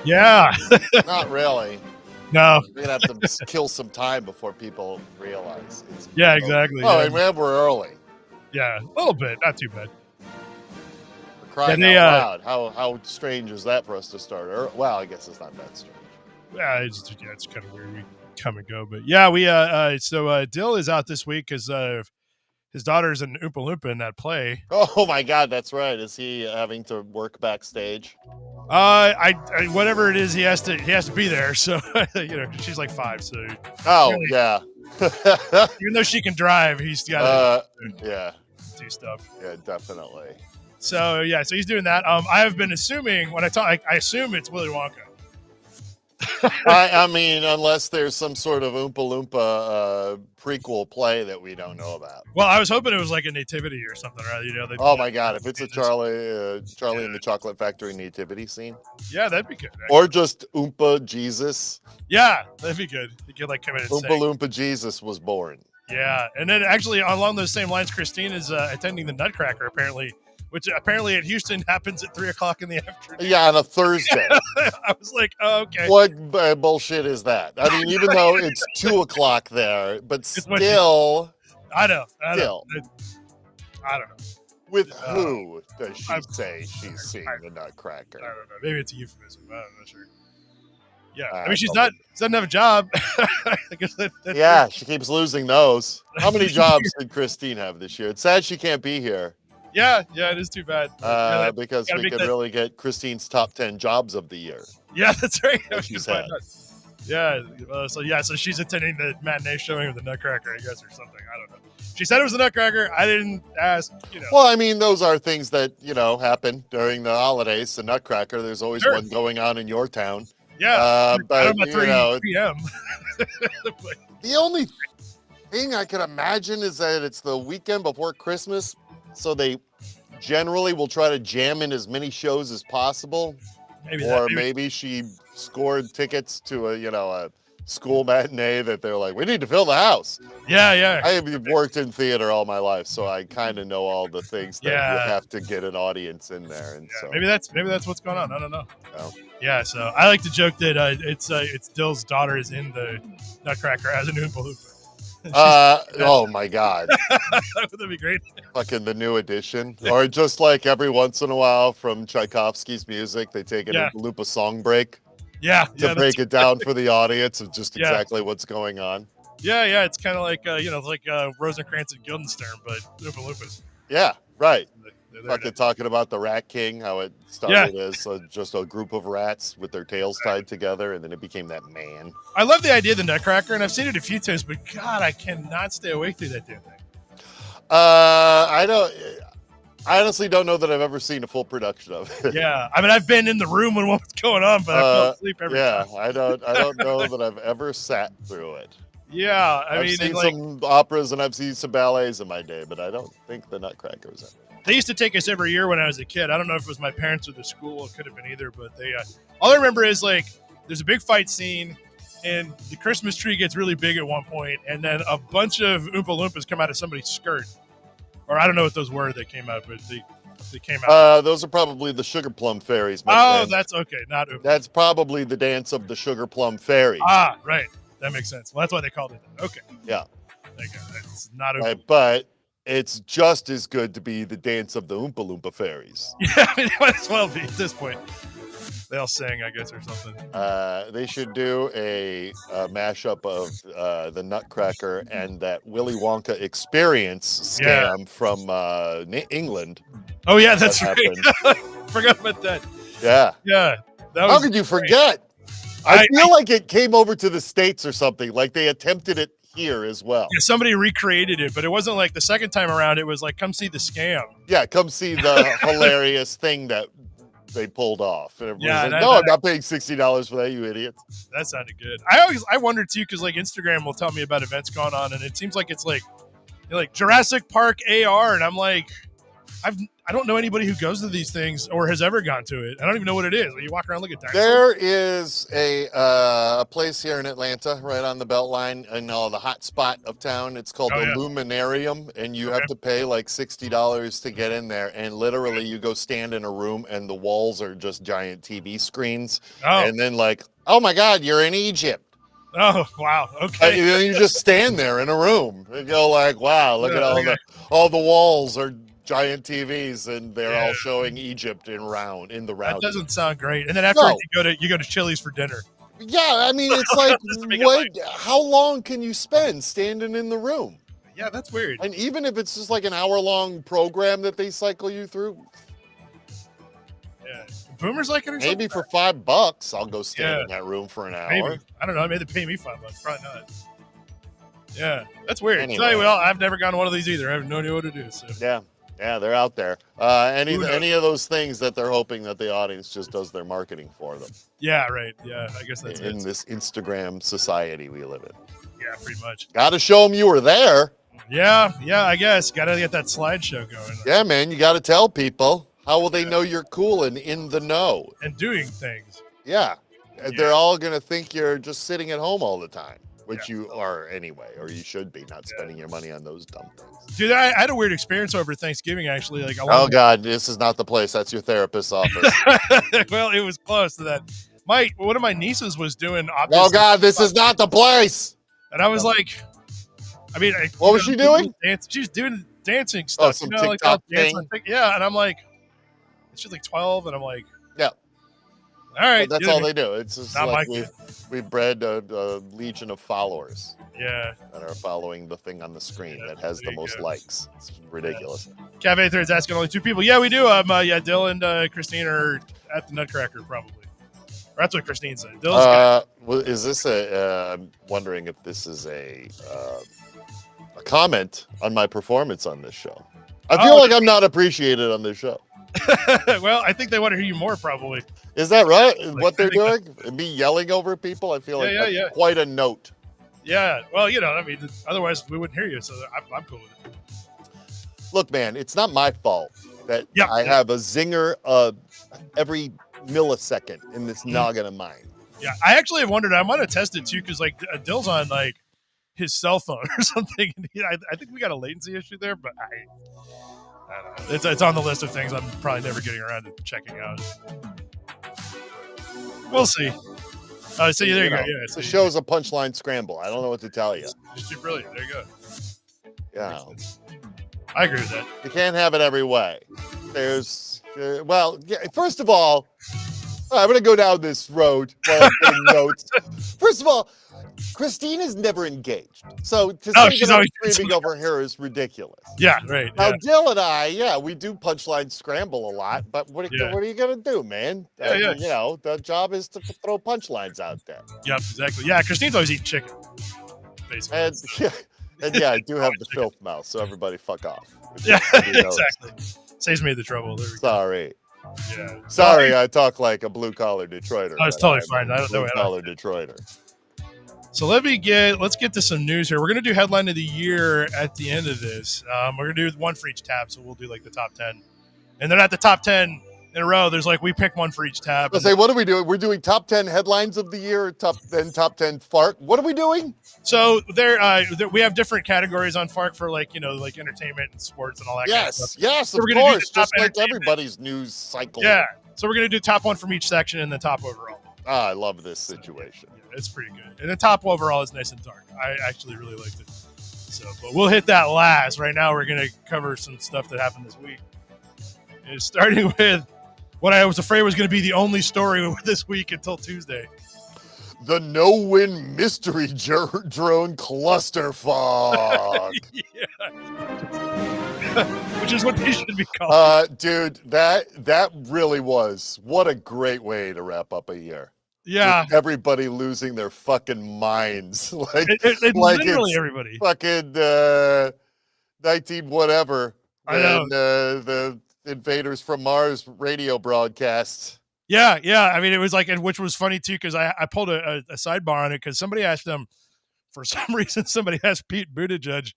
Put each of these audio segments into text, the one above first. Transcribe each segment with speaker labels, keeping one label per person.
Speaker 1: Yeah.
Speaker 2: Not really.
Speaker 1: No.
Speaker 2: We're gonna have to kill some time before people realize it's.
Speaker 1: Yeah, exactly.
Speaker 2: Oh,
Speaker 1: Yeah.
Speaker 2: and we're early.
Speaker 1: Yeah, a little bit, not too bad.
Speaker 2: We're crying out loud. How strange is that for us to start? Well, I guess it's not that strange.
Speaker 1: Yeah, it's kind of weird. We come and go, but yeah, so Dill is out this week because his daughter's an Oompa Loompa in that play.
Speaker 2: Oh my God, that's right. Is he having to work backstage?
Speaker 1: I whatever it is, he has to be there. So she's like 5, so
Speaker 2: really, yeah.
Speaker 1: Even though she can drive, he's got
Speaker 2: to
Speaker 1: do stuff.
Speaker 2: Yeah, definitely.
Speaker 1: So so he's doing that. I have been assuming when I talk, I assume it's Willy Wonka.
Speaker 2: I mean, unless there's some sort of Oompa Loompa prequel play that we don't know about.
Speaker 1: Well, I was hoping it was like a nativity or something, right?
Speaker 2: Oh my God! If it's a Charlie and the Chocolate Factory nativity scene,
Speaker 1: yeah, that'd be good. Actually.
Speaker 2: Or just Oompa Jesus.
Speaker 1: Yeah, that'd be good. You could like come in and
Speaker 2: Oompa Loompa Jesus was born.
Speaker 1: Yeah, and then actually along those same lines, Christine is attending the Nutcracker apparently. Which apparently at Houston happens at 3:00 in the afternoon.
Speaker 2: Yeah, on a Thursday.
Speaker 1: I was like, oh, okay.
Speaker 2: What bullshit is that? I mean, even though it's 2:00 there, but still.
Speaker 1: I know.
Speaker 2: I don't know. With who does she say she's seeing the Nutcracker?
Speaker 1: I don't know. Maybe it's a euphemism. I'm not sure. Yeah, I mean, she doesn't have a job. I guess that's
Speaker 2: she keeps losing those. How many jobs did Christine have this year? It's sad she can't be here.
Speaker 1: Yeah, it is too bad.
Speaker 2: Because we could really get Christine's top 10 jobs of the year.
Speaker 1: Yeah, that's right.
Speaker 2: She's had.
Speaker 1: Yeah, so she's attending the matinee showing of the Nutcracker, I guess, or something. I don't know. She said it was the Nutcracker. I didn't ask.
Speaker 2: Well, I mean, those are things that happen during the holidays. The Nutcracker. There's always one going on in your town.
Speaker 1: Yeah,
Speaker 2: but
Speaker 1: at 3 p.m.
Speaker 2: The only thing I can imagine is that it's the weekend before Christmas. So they generally will try to jam in as many shows as possible. Maybe she scored tickets to a school matinee that they're like, we need to fill the house.
Speaker 1: Yeah.
Speaker 2: I have worked in theater all my life, so I kind of know all the things that you have to get an audience in there. And so
Speaker 1: maybe that's what's going on. I don't know.
Speaker 2: Oh.
Speaker 1: Yeah, so I like to joke that it's Dill's daughter is in the Nutcracker as an Oompa Loompa.
Speaker 2: Oh my God.
Speaker 1: That'd be great.
Speaker 2: Fucking the new edition. Or just like every once in a while from Tchaikovsky's music, they take an Oompa Loompa song break. To break it down for the audience of just exactly what's going on.
Speaker 1: Yeah, it's kind of like Rosencrantz and Guildenstern, but Oompa Loompas.
Speaker 2: Yeah, right. Fucking talking about the Rat King, how it started as just a group of rats with their tails tied together, and then it became that man.
Speaker 1: I love the idea of the Nutcracker, and I've seen it a few times, but God, I cannot stay awake through that damn thing.
Speaker 2: I honestly don't know that I've ever seen a full production of it.
Speaker 1: Yeah, I mean, I've been in the room when what's going on, but I fell asleep every time.
Speaker 2: I don't know that I've ever sat through it.
Speaker 1: Yeah,
Speaker 2: I've seen some operas and I've seen some ballets in my day, but I don't think the Nutcracker was in it.
Speaker 1: They used to take us every year when I was a kid. I don't know if it was my parents or the school. It could have been either, but they. All I remember is there's a big fight scene, and the Christmas tree gets really big at one point, and then a bunch of Oompa Loompas come out of somebody's skirt. Or I don't know what those were that came out, but they came out.
Speaker 2: Those are probably the Sugar Plum Fairies.
Speaker 1: That's okay. Not Oompa.
Speaker 2: That's probably the dance of the Sugar Plum Fairies.
Speaker 1: Ah, right. That makes sense. Well, that's why they called it that. Okay.
Speaker 2: Yeah.
Speaker 1: It's not Oompa.
Speaker 2: Right, but it's just as good to be the dance of the Oompa Loompa Fairies.
Speaker 1: Yeah, I mean, it might as well be at this point. They all sang, I guess, or something.
Speaker 2: They should do a mashup of the Nutcracker and that Willy Wonka experience scam from England.
Speaker 1: Oh, yeah, that's right. Forgot about that.
Speaker 2: Yeah.
Speaker 1: Yeah.
Speaker 2: How could you forget? I feel like it came over to the States or something. Like they attempted it here as well.
Speaker 1: Yeah, somebody recreated it, but it wasn't like the second time around. It was like, come see the scam.
Speaker 2: Yeah, come see the hilarious thing that they pulled off. And everybody's like, I'm not paying $60 for that, you idiots.
Speaker 1: That sounded good. I wonder too, because like Instagram will tell me about events going on, and it seems like it's like Jurassic Park AR, and I'm like, I don't know anybody who goes to these things or has ever gone to it. I don't even know what it is. You walk around, look at dinosaurs.
Speaker 2: There is a place here in Atlanta, right on the Beltline, in the hot spot of town. It's called the Luminarium, and you have to pay like $60 to get in there. And literally, you go stand in a room, and the walls are just giant TV screens. And then, like, oh my God, you're in Egypt.
Speaker 1: Oh wow! Okay.
Speaker 2: And then you just stand there in a room and go like, wow, look at all the walls are giant TVs, and they're all showing Egypt in the round.
Speaker 1: That doesn't sound great. And then after you go to Chili's for dinner.
Speaker 2: Yeah, I mean, it's like, how long can you spend standing in the room?
Speaker 1: Yeah, that's weird.
Speaker 2: And even if it's just like an hour-long program that they cycle you through.
Speaker 1: Yeah. Boomers like it or
Speaker 2: maybe
Speaker 1: something?
Speaker 2: For $5, I'll go stand in that room for an hour.
Speaker 1: Maybe. I don't know. Maybe they pay me $5. Probably not. Yeah, that's weird.
Speaker 2: Anyway.
Speaker 1: Tell you what, I've never gone to one of these either. I have no idea what it is. So.
Speaker 2: Yeah, they're out there. Any of those things that they're hoping that the audience just does their marketing for them.
Speaker 1: Yeah, right. Yeah, I guess that's
Speaker 2: in this Instagram society we live in.
Speaker 1: Yeah, pretty much.
Speaker 2: Got to show them you were there.
Speaker 1: Yeah, I guess. Got to get that slideshow going.
Speaker 2: Yeah, man, you got to tell people. How will they know you're cool and in the know?
Speaker 1: And doing things.
Speaker 2: Yeah. They're all going to think you're just sitting at home all the time, which you are anyway, or you should be, not spending your money on those dumb things.
Speaker 1: Dude, I had a weird experience over Thanksgiving, actually.
Speaker 2: Oh, God, this is not the place. That's your therapist's office.
Speaker 1: Well, it was close to that. One of my nieces was doing
Speaker 2: Oh, God, this is not the place.
Speaker 1: And I was like,
Speaker 2: what was she doing?
Speaker 1: She was doing dancing stuff.
Speaker 2: Oh, some TikTok thing?
Speaker 1: Yeah, and I'm like, she's like 12, and I'm like,
Speaker 2: yeah.
Speaker 1: All right.
Speaker 2: But that's all they do. It's just
Speaker 1: not
Speaker 2: like we've bred a legion of followers.
Speaker 1: Yeah.
Speaker 2: That are following the thing on the screen that has the most likes. It's ridiculous.
Speaker 1: Cafe Threads asking only 2 people. Yeah, we do. Dill and Christine are at the Nutcracker, probably. Or that's what Christine said.
Speaker 2: Is this I'm wondering if this is a comment on my performance on this show. I feel like I'm not appreciated on this show.
Speaker 1: Well, I think they want to hear you more, probably.
Speaker 2: Is that right? What they're doing? Me yelling over people? I feel like that's quite a note.
Speaker 1: Yeah. Well, otherwise we wouldn't hear you, so I'm cool with it.
Speaker 2: Look, man, it's not my fault that I have a zinger every millisecond in this noggin of mine.
Speaker 1: Yeah, I actually have wondered. I might have tested too, because Dill's on his cell phone or something. I think we got a latency issue there, but I don't know. It's on the list of things I'm probably never getting around to checking out. We'll see. So there you go. Yeah,
Speaker 2: the show's a punchline scramble. I don't know what to tell you.
Speaker 1: Just too brilliant. There you go.
Speaker 2: Yeah,
Speaker 1: I agree with that.
Speaker 2: You can't have it every way. There's first of all, I'm going to go down this road while I'm getting notes. First of all, Christine is never engaged. So to say
Speaker 1: she's
Speaker 2: that
Speaker 1: always
Speaker 2: I'm screaming over her is ridiculous.
Speaker 1: Yeah, right.
Speaker 2: Now, Dill and I, we do punchline scramble a lot, but what are you going to do, man? The job is to throw punchlines out there.
Speaker 1: Yep, exactly. Yeah, Christine's always eating chicken, basically.
Speaker 2: And I do have the filth mouth, so everybody fuck off.
Speaker 1: Yeah, exactly. Saves me the trouble. There we go.
Speaker 2: Sorry.
Speaker 1: Yeah.
Speaker 2: Sorry, I talk like a blue-collar Detroiter.
Speaker 1: Oh, it's totally fine. I don't know.
Speaker 2: Blue-collar Detroiter.
Speaker 1: So let's get to some news here. We're going to do headline of the year at the end of this. We're going to do one for each tab, so we'll do the top 10. And then at the top 10 in a row, there's we pick one for each tab.
Speaker 2: Let's say, what are we doing? We're doing top 10 headlines of the year, top 10 Fark. What are we doing?
Speaker 1: So we have different categories on Fark for entertainment and sports and all that kind of stuff.
Speaker 2: Yes,
Speaker 1: so
Speaker 2: of course, just like everybody's news cycle.
Speaker 1: Yeah, so we're going to do top one from each section and the top overall.
Speaker 2: I love this situation.
Speaker 1: Yeah, it's pretty good. And the top overall is nice and dark. I actually really liked it. So, but we'll hit that last. Right now, we're going to cover some stuff that happened this week. And starting with what I was afraid was going to be the only story this week until Tuesday.
Speaker 2: The no-win mystery drone clusterfuck.
Speaker 1: Which is what they should be called.
Speaker 2: Dude, that really was. What a great way to wrap up a year.
Speaker 1: Yeah.
Speaker 2: With everybody losing their fucking minds.
Speaker 1: Literally everybody.
Speaker 2: Fucking 19 whatever.
Speaker 1: I know.
Speaker 2: And the Invaders from Mars radio broadcasts.
Speaker 1: Yeah. I mean, it was which was funny too, because I pulled a sidebar on it because somebody asked them, for some reason, somebody asked Pete Buttigieg,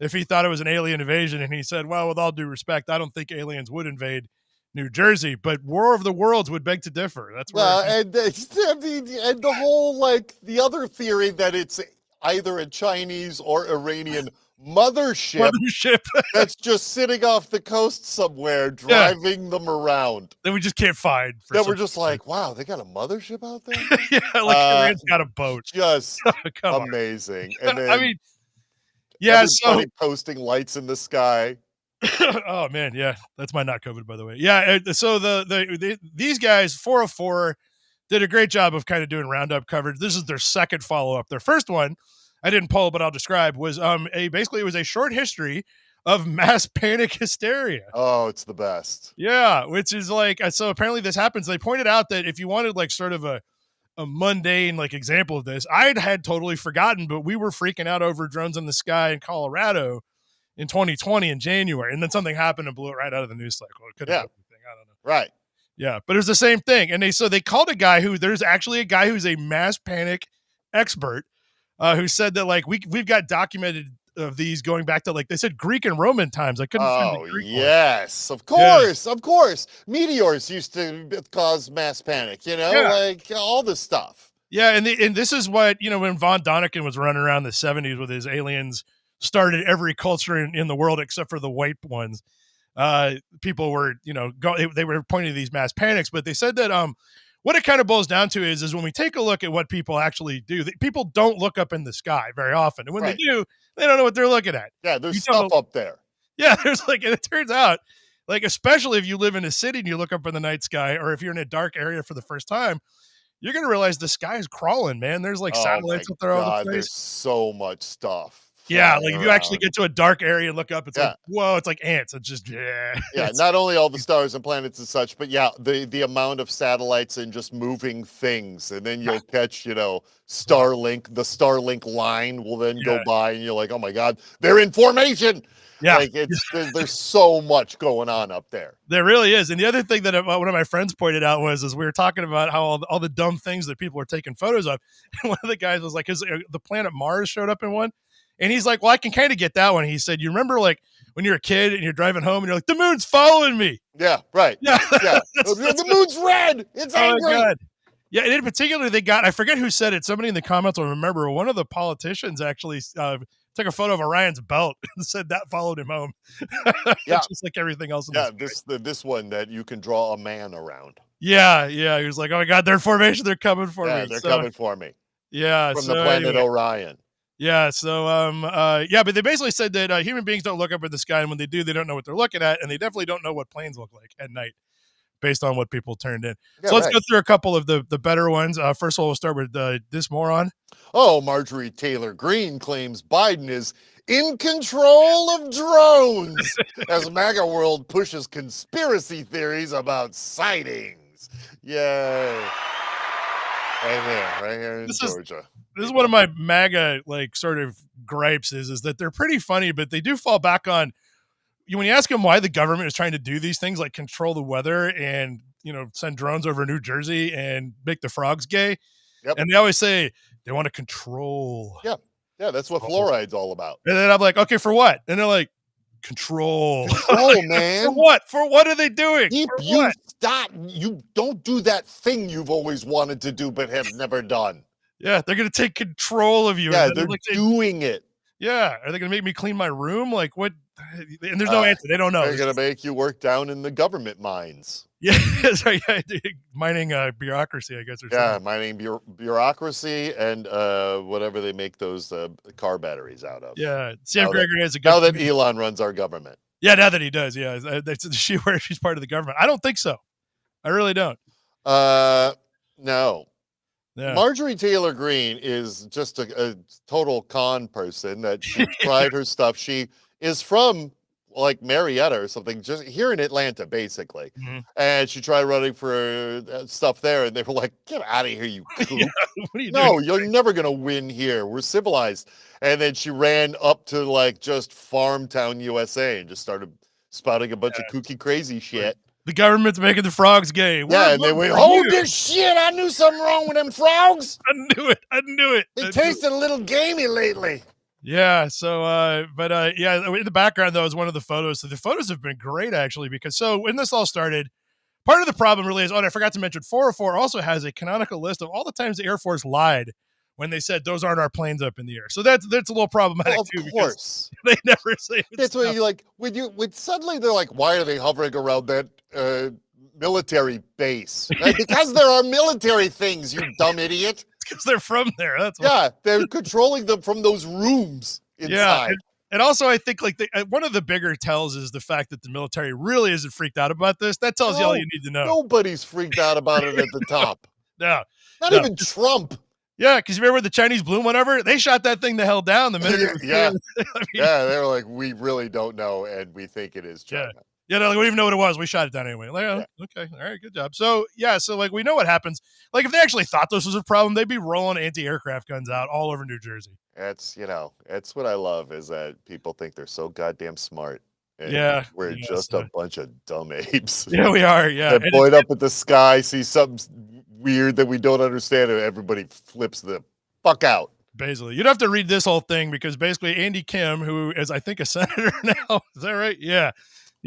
Speaker 1: if he thought it was an alien invasion, and he said, well, with all due respect, I don't think aliens would invade New Jersey, but War of the Worlds would beg to differ. That's where
Speaker 2: and the whole like the other theory that it's either a Chinese or Iranian mothership that's just sitting off the coast somewhere, driving them around.
Speaker 1: That we just can't find.
Speaker 2: That we're just like, wow, they got a mothership out there?
Speaker 1: Yeah, like Iran's got a boat.
Speaker 2: Just amazing. And then
Speaker 1: I mean, yeah,
Speaker 2: everybody posting lights in the sky.
Speaker 1: Oh man, yeah, that's my not COVID, by the way. Yeah, so these guys 404 did a great job of kind of doing roundup coverage. This is their second follow up. Their first one I didn't pull, but I'll describe was basically it was a short history of mass panic hysteria.
Speaker 2: Oh, it's the best.
Speaker 1: Yeah, which is like so. Apparently, this happens. They pointed out that if you wanted like sort of a mundane like example of this, I had totally forgotten, but we were freaking out over drones in the sky in Colorado in 2020 in January, and then something happened and blew it right out of the news cycle. It could have been anything. I don't know.
Speaker 2: Right.
Speaker 1: Yeah, but it was the same thing. And they called a guy there's actually a guy who's a mass panic expert who said that like we've got documented of these going back to like they said Greek and Roman times. I couldn't find the Greek
Speaker 2: yes, one. Of course, of course. Meteors used to cause mass panic, like all this stuff.
Speaker 1: Yeah, and this is what, when Von Däniken was running around the 70s with his aliens started every culture in the world except for the white ones. People were, they were pointing to these mass panics, but they said that what it kind of boils down to is when we take a look at what people actually do, people don't look up in the sky very often. And when they do, they don't know what they're looking at.
Speaker 2: Yeah, there's stuff up there.
Speaker 1: Yeah, there's and it turns out, like, especially if you live in a city and you look up in the night sky, or if you're in a dark area for the first time, you're going to realize the sky is crawling, man. There's like satellites up there all the place.
Speaker 2: There's so much stuff.
Speaker 1: Yeah, like if you actually get to a dark area and look up, it's like, whoa, it's like ants. It's just,
Speaker 2: not only all the stars and planets and such, but the amount of satellites and just moving things. And then you'll catch, Starlink, the Starlink line will then go by and you're like, oh my God, they're in formation. Yeah. Like there's so much going on up there.
Speaker 1: There really is. And the other thing that one of my friends pointed out was we were talking about how all the dumb things that people are taking photos of. And one of the guys was like, the planet Mars showed up in one. And he's like, well, I can kind of get that one. He said, you remember like when you're a kid and you're driving home and you're like, the moon's following me.
Speaker 2: Yeah, right. Yeah. The moon's red. It's angry. Oh, God.
Speaker 1: Yeah, and in particular, I forget who said it. Somebody in the comments will remember. One of the politicians actually took a photo of Orion's belt and said that followed him home. Just like everything else.
Speaker 2: This one that you can draw a man around.
Speaker 1: Yeah. He was like, oh my God, they're in formation. They're coming for me.
Speaker 2: They're coming for me.
Speaker 1: Yeah.
Speaker 2: From the planet Orion.
Speaker 1: Yeah. So, but they basically said that human beings don't look up at the sky, and when they do, they don't know what they're looking at, and they definitely don't know what planes look like at night, based on what people turned in. So let's go through a couple of the better ones. First of all, we'll start with this moron.
Speaker 2: Oh, Marjorie Taylor Greene claims Biden is in control of drones as MAGA world pushes conspiracy theories about sightings. Yay. Right here in Georgia.
Speaker 1: This is one of my MAGA sort of gripes is that they're pretty funny, but they do fall back on when you ask them why the government is trying to do these things like control the weather and send drones over New Jersey and make the frogs gay. Yep. And they always say they want to control.
Speaker 2: Yeah, that's what fluoride's all about.
Speaker 1: And then I'm like, okay, for what? And they're like, control.
Speaker 2: Oh man,
Speaker 1: for what? For what are they doing?
Speaker 2: Stop! You don't do that thing you've always wanted to do but have never done.
Speaker 1: Yeah, they're gonna take control of you.
Speaker 2: Yeah, they're doing it.
Speaker 1: Yeah, are they gonna make me clean my room? Like what? And there's no answer. They don't know.
Speaker 2: They're gonna make you work down in the government mines.
Speaker 1: Yeah, mining bureaucracy, I guess. Or something.
Speaker 2: Mining bureaucracy and whatever they make those car batteries out of.
Speaker 1: Yeah, Sam Gregory has a good.
Speaker 2: Now that Elon runs our government.
Speaker 1: Yeah, now that he does. Yeah, she's part of the government. I don't think so. I really don't.
Speaker 2: No. Yeah. Marjorie Taylor Greene is just a total con person that she tried her stuff. She is from like Marietta or something, just here in Atlanta, basically. Mm-hmm. And she tried running for stuff there, and they were like, "Get out of here, you kook.
Speaker 1: What are you
Speaker 2: No,
Speaker 1: doing?
Speaker 2: You're never gonna win here. We're civilized." And then she ran up to like just Farmtown, USA, and just started spouting a bunch of kooky, crazy shit.
Speaker 1: The government's making the frogs gay.
Speaker 2: And they went, hold this shit. I knew something wrong with them frogs.
Speaker 1: I knew it.
Speaker 2: They tasted a little gamey lately.
Speaker 1: Yeah. So, yeah, in the background though is one of the photos. So the photos have been great actually because so when this all started, part of the problem really is, and I forgot to mention, 404 also has a canonical list of all the times the Air Force lied when they said those aren't our planes up in the air. So that's a little problematic
Speaker 2: Well, of
Speaker 1: too because
Speaker 2: course.
Speaker 1: they never say
Speaker 2: That's what
Speaker 1: stuff.
Speaker 2: you like when suddenly they're like, why are they hovering around that military base? Because there are military things, you dumb idiot.
Speaker 1: Because they're from there. That's why.
Speaker 2: Yeah, they're controlling them from those rooms
Speaker 1: Yeah.
Speaker 2: inside.
Speaker 1: And also, I think like one of the bigger tells is the fact that the military really isn't freaked out about this. That tells you all
Speaker 2: No,
Speaker 1: you need to know.
Speaker 2: nobody's freaked out about it at the top.
Speaker 1: No,
Speaker 2: Not
Speaker 1: no.
Speaker 2: even Trump.
Speaker 1: Yeah, because you remember the Chinese balloon, whatever? They shot that thing the hell down the minute it was
Speaker 2: Yeah.
Speaker 1: I mean,
Speaker 2: Yeah, they were like, we really don't know, and we think it is China.
Speaker 1: yeah, like, we don't even know what it was. We shot it down anyway. Like, oh, okay, all right, good job. So, yeah, so like we know what happens. Like if they actually thought this was a problem, they'd be rolling anti-aircraft guns out all over New Jersey.
Speaker 2: That's what I love is that people think they're so goddamn smart. And
Speaker 1: Yeah,
Speaker 2: we're just a bunch of dumb apes.
Speaker 1: yeah, we are. Yeah,
Speaker 2: That point up at the sky, see something weird that we don't understand, and everybody flips the fuck out.
Speaker 1: Basically, you'd have to read this whole thing because basically Andy Kim, who is I think a senator now, is that right? Yeah.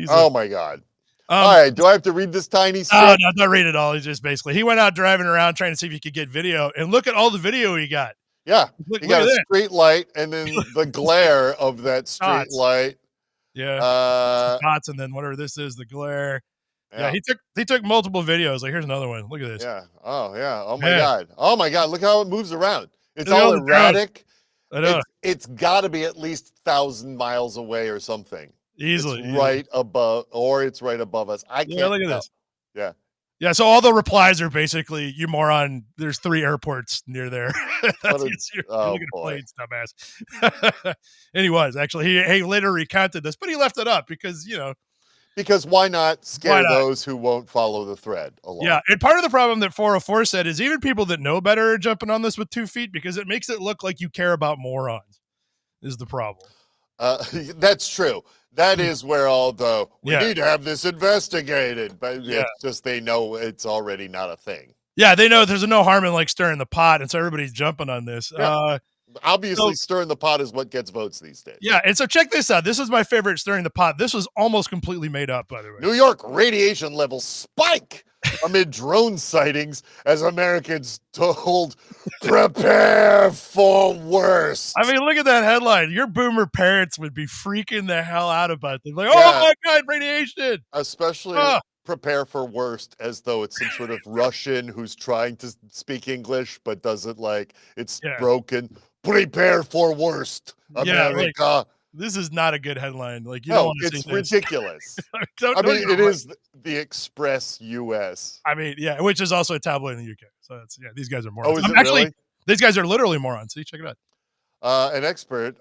Speaker 2: Oh my god! All right, do I have to read this tiny strip?
Speaker 1: Oh, no, not read it all. He's just basically he went out driving around trying to see if he could get video, and look at all the video he got.
Speaker 2: Yeah,
Speaker 1: Look
Speaker 2: he got
Speaker 1: at
Speaker 2: a
Speaker 1: that.
Speaker 2: street light, and then the glare of that street
Speaker 1: Dots.
Speaker 2: light.
Speaker 1: Yeah, dots, and then whatever this is, the glare. Yeah, he took multiple videos. Like here's another one. Look at this.
Speaker 2: Yeah. Oh yeah. Oh my god. Oh my god. Look how it moves around. It's all
Speaker 1: all
Speaker 2: erratic.
Speaker 1: I know.
Speaker 2: It's got to be at least 1,000 miles away or something.
Speaker 1: Easily.
Speaker 2: It's right above, or it's right above us. I can't.
Speaker 1: Yeah, look at
Speaker 2: tell.
Speaker 1: this.
Speaker 2: Yeah.
Speaker 1: Yeah, so all the replies are basically, you moron, there's 3 airports near there. That's you're looking at planes, dumbass. And he was, actually. He later recounted this, but he left it up because,
Speaker 2: because why not scare those who won't follow the thread along?
Speaker 1: Yeah, and part of the problem that 404 said is even people that know better are jumping on this with 2 feet because it makes it look like you care about morons is the problem.
Speaker 2: That's true. That is where all the we need to have this investigated, but it's just they know it's already not a thing.
Speaker 1: Yeah, they know there's no harm in like stirring the pot, and so everybody's jumping on this. Yeah.
Speaker 2: Obviously, stirring the pot is what gets votes these days.
Speaker 1: Yeah, and so check this out. This is my favorite stirring the pot. This was almost completely made up, by the way.
Speaker 2: New York radiation levels spike amid drone sightings as Americans told prepare for worse.
Speaker 1: I mean, look at that headline. Your boomer parents would be freaking the hell out about this. Like, oh my God, radiation.
Speaker 2: Especially prepare for worst as though it's some sort of Russian who's trying to speak English but doesn't it's broken. Prepare for worst, America.
Speaker 1: Yeah, this is not a good headline. Like, you don't want to
Speaker 2: it's ridiculous. It is the Express US.
Speaker 1: I mean, yeah, which is also a tabloid in the UK. So that's these guys are morons.
Speaker 2: Oh, is it really?
Speaker 1: These guys are literally morons. See, check it out.
Speaker 2: An expert.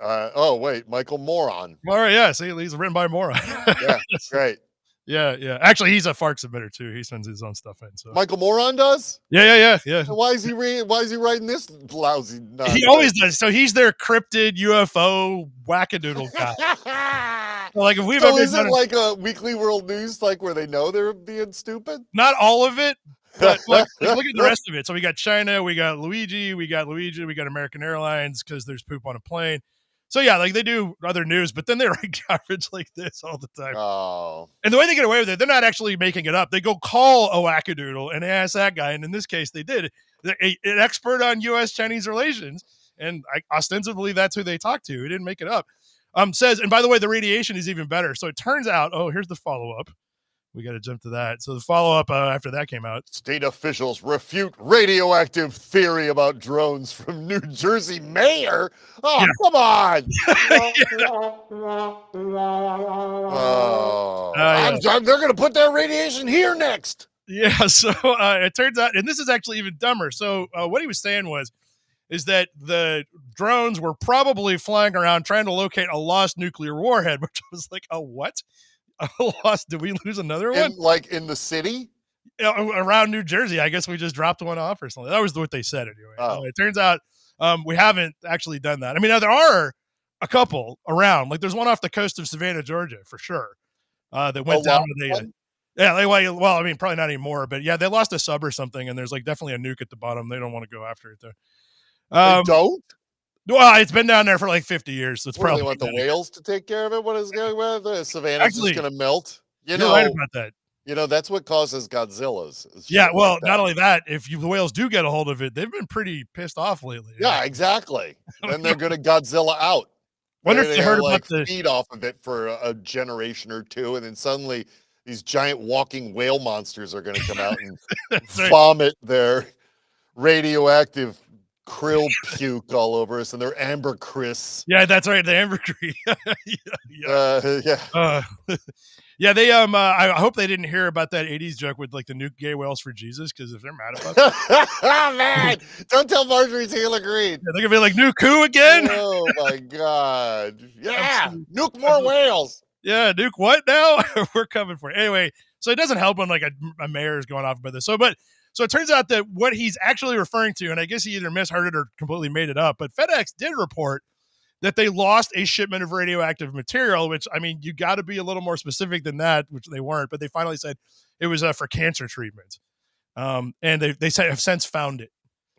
Speaker 2: Michael Moron.
Speaker 1: All right, yeah. See, he's written by a moron.
Speaker 2: Yeah, great.
Speaker 1: Yeah. Actually, he's a Fark submitter too. He sends his own stuff in. So
Speaker 2: Michael Moron does?
Speaker 1: Yeah.
Speaker 2: Why is he writing this lousy nonsense?
Speaker 1: He always does. So he's their cryptid UFO wackadoodle guy. Like if we've
Speaker 2: is it like a Weekly World News, where they know they're being stupid?
Speaker 1: Not all of it, but look at the rest of it. So we got China, we got Luigi, we got American Airlines because there's poop on a plane. So yeah, they do other news, but then they write garbage like this all the time.
Speaker 2: Oh.
Speaker 1: And the way they get away with it, they're not actually making it up. They go call a wackadoodle and ask that guy. And in this case, they did. An expert on U.S.-Chinese relations, and ostensibly that's who they talked to. He didn't make it up. Says, and by the way, the radiation is even better. So it turns out, here's the follow-up. We got to jump to that. So the follow-up after that came out.
Speaker 2: State officials refute radioactive theory about drones from New Jersey mayor. Oh, come on. They're going to put that radiation here next.
Speaker 1: Yeah, so it turns out, and this is actually even dumber. So what he was saying is that the drones were probably flying around trying to locate a lost nuclear warhead, which was like, a what? Lost? Did we lose another one?
Speaker 2: In the city?
Speaker 1: Around New Jersey. I guess we just dropped one off or something. That was what they said anyway.
Speaker 2: Oh.
Speaker 1: It turns out we haven't actually done that. I mean, there are a couple around. Like there's one off the coast of Savannah, Georgia, for sure. That went down with well, I mean, probably not anymore, but yeah, they lost a sub or something, and there's definitely a nuke at the bottom. They don't want to go after it though.
Speaker 2: They don't?
Speaker 1: Well, it's been down there for like 50 years, so it's
Speaker 2: What do
Speaker 1: probably
Speaker 2: they want the
Speaker 1: dead.
Speaker 2: whales to take care of it? What is going on? The savannah's
Speaker 1: Actually,
Speaker 2: just going to melt.
Speaker 1: you're right about that.
Speaker 2: That's what causes Godzilla's. Is
Speaker 1: Yeah,
Speaker 2: shit
Speaker 1: well,
Speaker 2: like
Speaker 1: not
Speaker 2: that.
Speaker 1: only that, if the whales do get a hold of it, they've been pretty pissed off lately.
Speaker 2: Yeah, exactly. Then they're going to Godzilla out.
Speaker 1: Wonder if
Speaker 2: They're
Speaker 1: they
Speaker 2: going
Speaker 1: heard
Speaker 2: to
Speaker 1: about
Speaker 2: like
Speaker 1: the.
Speaker 2: feed off of it for a generation or two, and then suddenly these giant walking whale monsters are going to come out and
Speaker 1: Right.
Speaker 2: vomit their radioactive krill puke all over us and their ambergris.
Speaker 1: Yeah, that's right. The ambergris.
Speaker 2: Yeah.
Speaker 1: Yeah, they I hope they didn't hear about that 80s joke with like the nuke gay whales for Jesus, because if they're mad about that,
Speaker 2: Oh, man, don't tell Marjorie Taylor Greene.
Speaker 1: they're gonna be like, nuke who again?
Speaker 2: Oh my God. Yeah.
Speaker 1: Absolutely.
Speaker 2: Nuke more whales.
Speaker 1: Yeah, nuke what now? We're coming for it. Anyway, so it doesn't help when like a mayor is going off about this. So it turns out that what he's actually referring to, and I guess he either misheard it or completely made it up, but FedEx did report that they lost a shipment of radioactive material, which, I mean, you got to be a little more specific than that, which they weren't, but they finally said it was for cancer treatment. And they have since found it.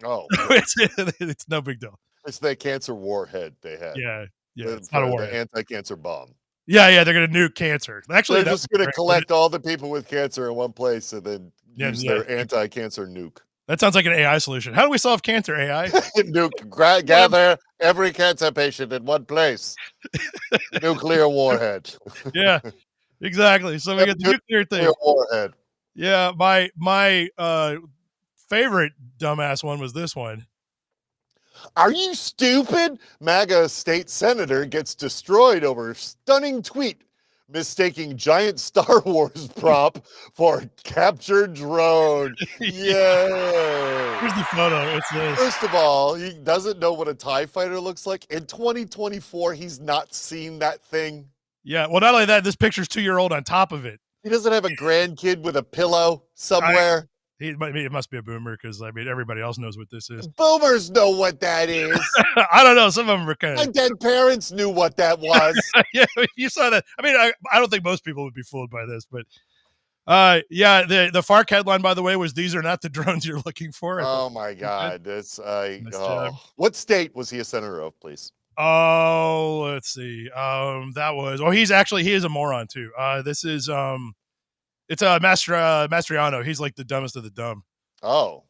Speaker 2: Oh,
Speaker 1: it's no big deal.
Speaker 2: it's that cancer warhead they had.
Speaker 1: Yeah.
Speaker 2: It's not a warhead. The anti-cancer bomb.
Speaker 1: Yeah, they're going to nuke cancer. Actually,
Speaker 2: they're just going to collect all the people with cancer in one place and then use their anti-cancer nuke.
Speaker 1: That sounds like an AI solution. How do we solve cancer, AI?
Speaker 2: Nuke, gather every cancer patient in one place. Nuclear warhead.
Speaker 1: Yeah, exactly. So we get the nuclear thing.
Speaker 2: Warhead.
Speaker 1: Yeah, my favorite dumbass one was this one.
Speaker 2: Are you stupid? MAGA state senator gets destroyed over stunning tweet mistaking giant Star Wars prop for captured drone. Yay!
Speaker 1: Here's the photo. It's this.
Speaker 2: First of all, he doesn't know what a TIE fighter looks like. In 2024, he's not seen that thing.
Speaker 1: Yeah, well, not only that, this picture's 2-year-old on top of it.
Speaker 2: He doesn't have a grandkid with a pillow somewhere.
Speaker 1: It must be a boomer, because I mean everybody else knows what this is.
Speaker 2: Boomers know what that is.
Speaker 1: I don't know. Some of them are kind of.
Speaker 2: My dead parents knew what that was.
Speaker 1: Yeah, you saw that. I mean, I don't think most people would be fooled by this, but yeah, the Fark headline, by the way, was "These are not the drones you're looking for."
Speaker 2: Oh my God, that's
Speaker 1: job.
Speaker 2: What state was he a senator of, please?
Speaker 1: Oh, let's see. That was. Oh, he is a moron too. This is it's Mastriano. He's like the dumbest of the dumb.
Speaker 2: Oh,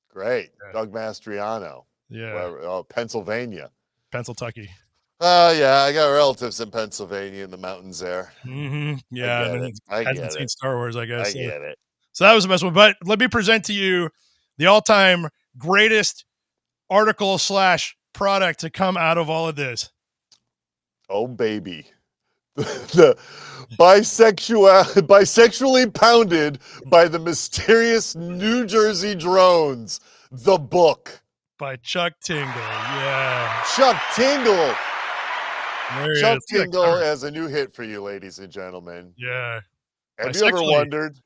Speaker 2: great. Yeah. Doug Mastriano.
Speaker 1: Yeah.
Speaker 2: Pennsylvania.
Speaker 1: Pennsylvania.
Speaker 2: Yeah, I got relatives in Pennsylvania in the mountains there.
Speaker 1: Mm-hmm. Yeah.
Speaker 2: I
Speaker 1: hasn't seen Star Wars, I guess.
Speaker 2: I get it.
Speaker 1: So that was the best one. But let me present to you the all-time greatest article / product to come out of all of this.
Speaker 2: Oh, baby. The bisexually pounded by the mysterious New Jersey drones. The book
Speaker 1: by Chuck Tingle. Yeah,
Speaker 2: Chuck Tingle. Chuck Tingle has a new hit for you, ladies and gentlemen.
Speaker 1: Yeah.
Speaker 2: Have you ever wondered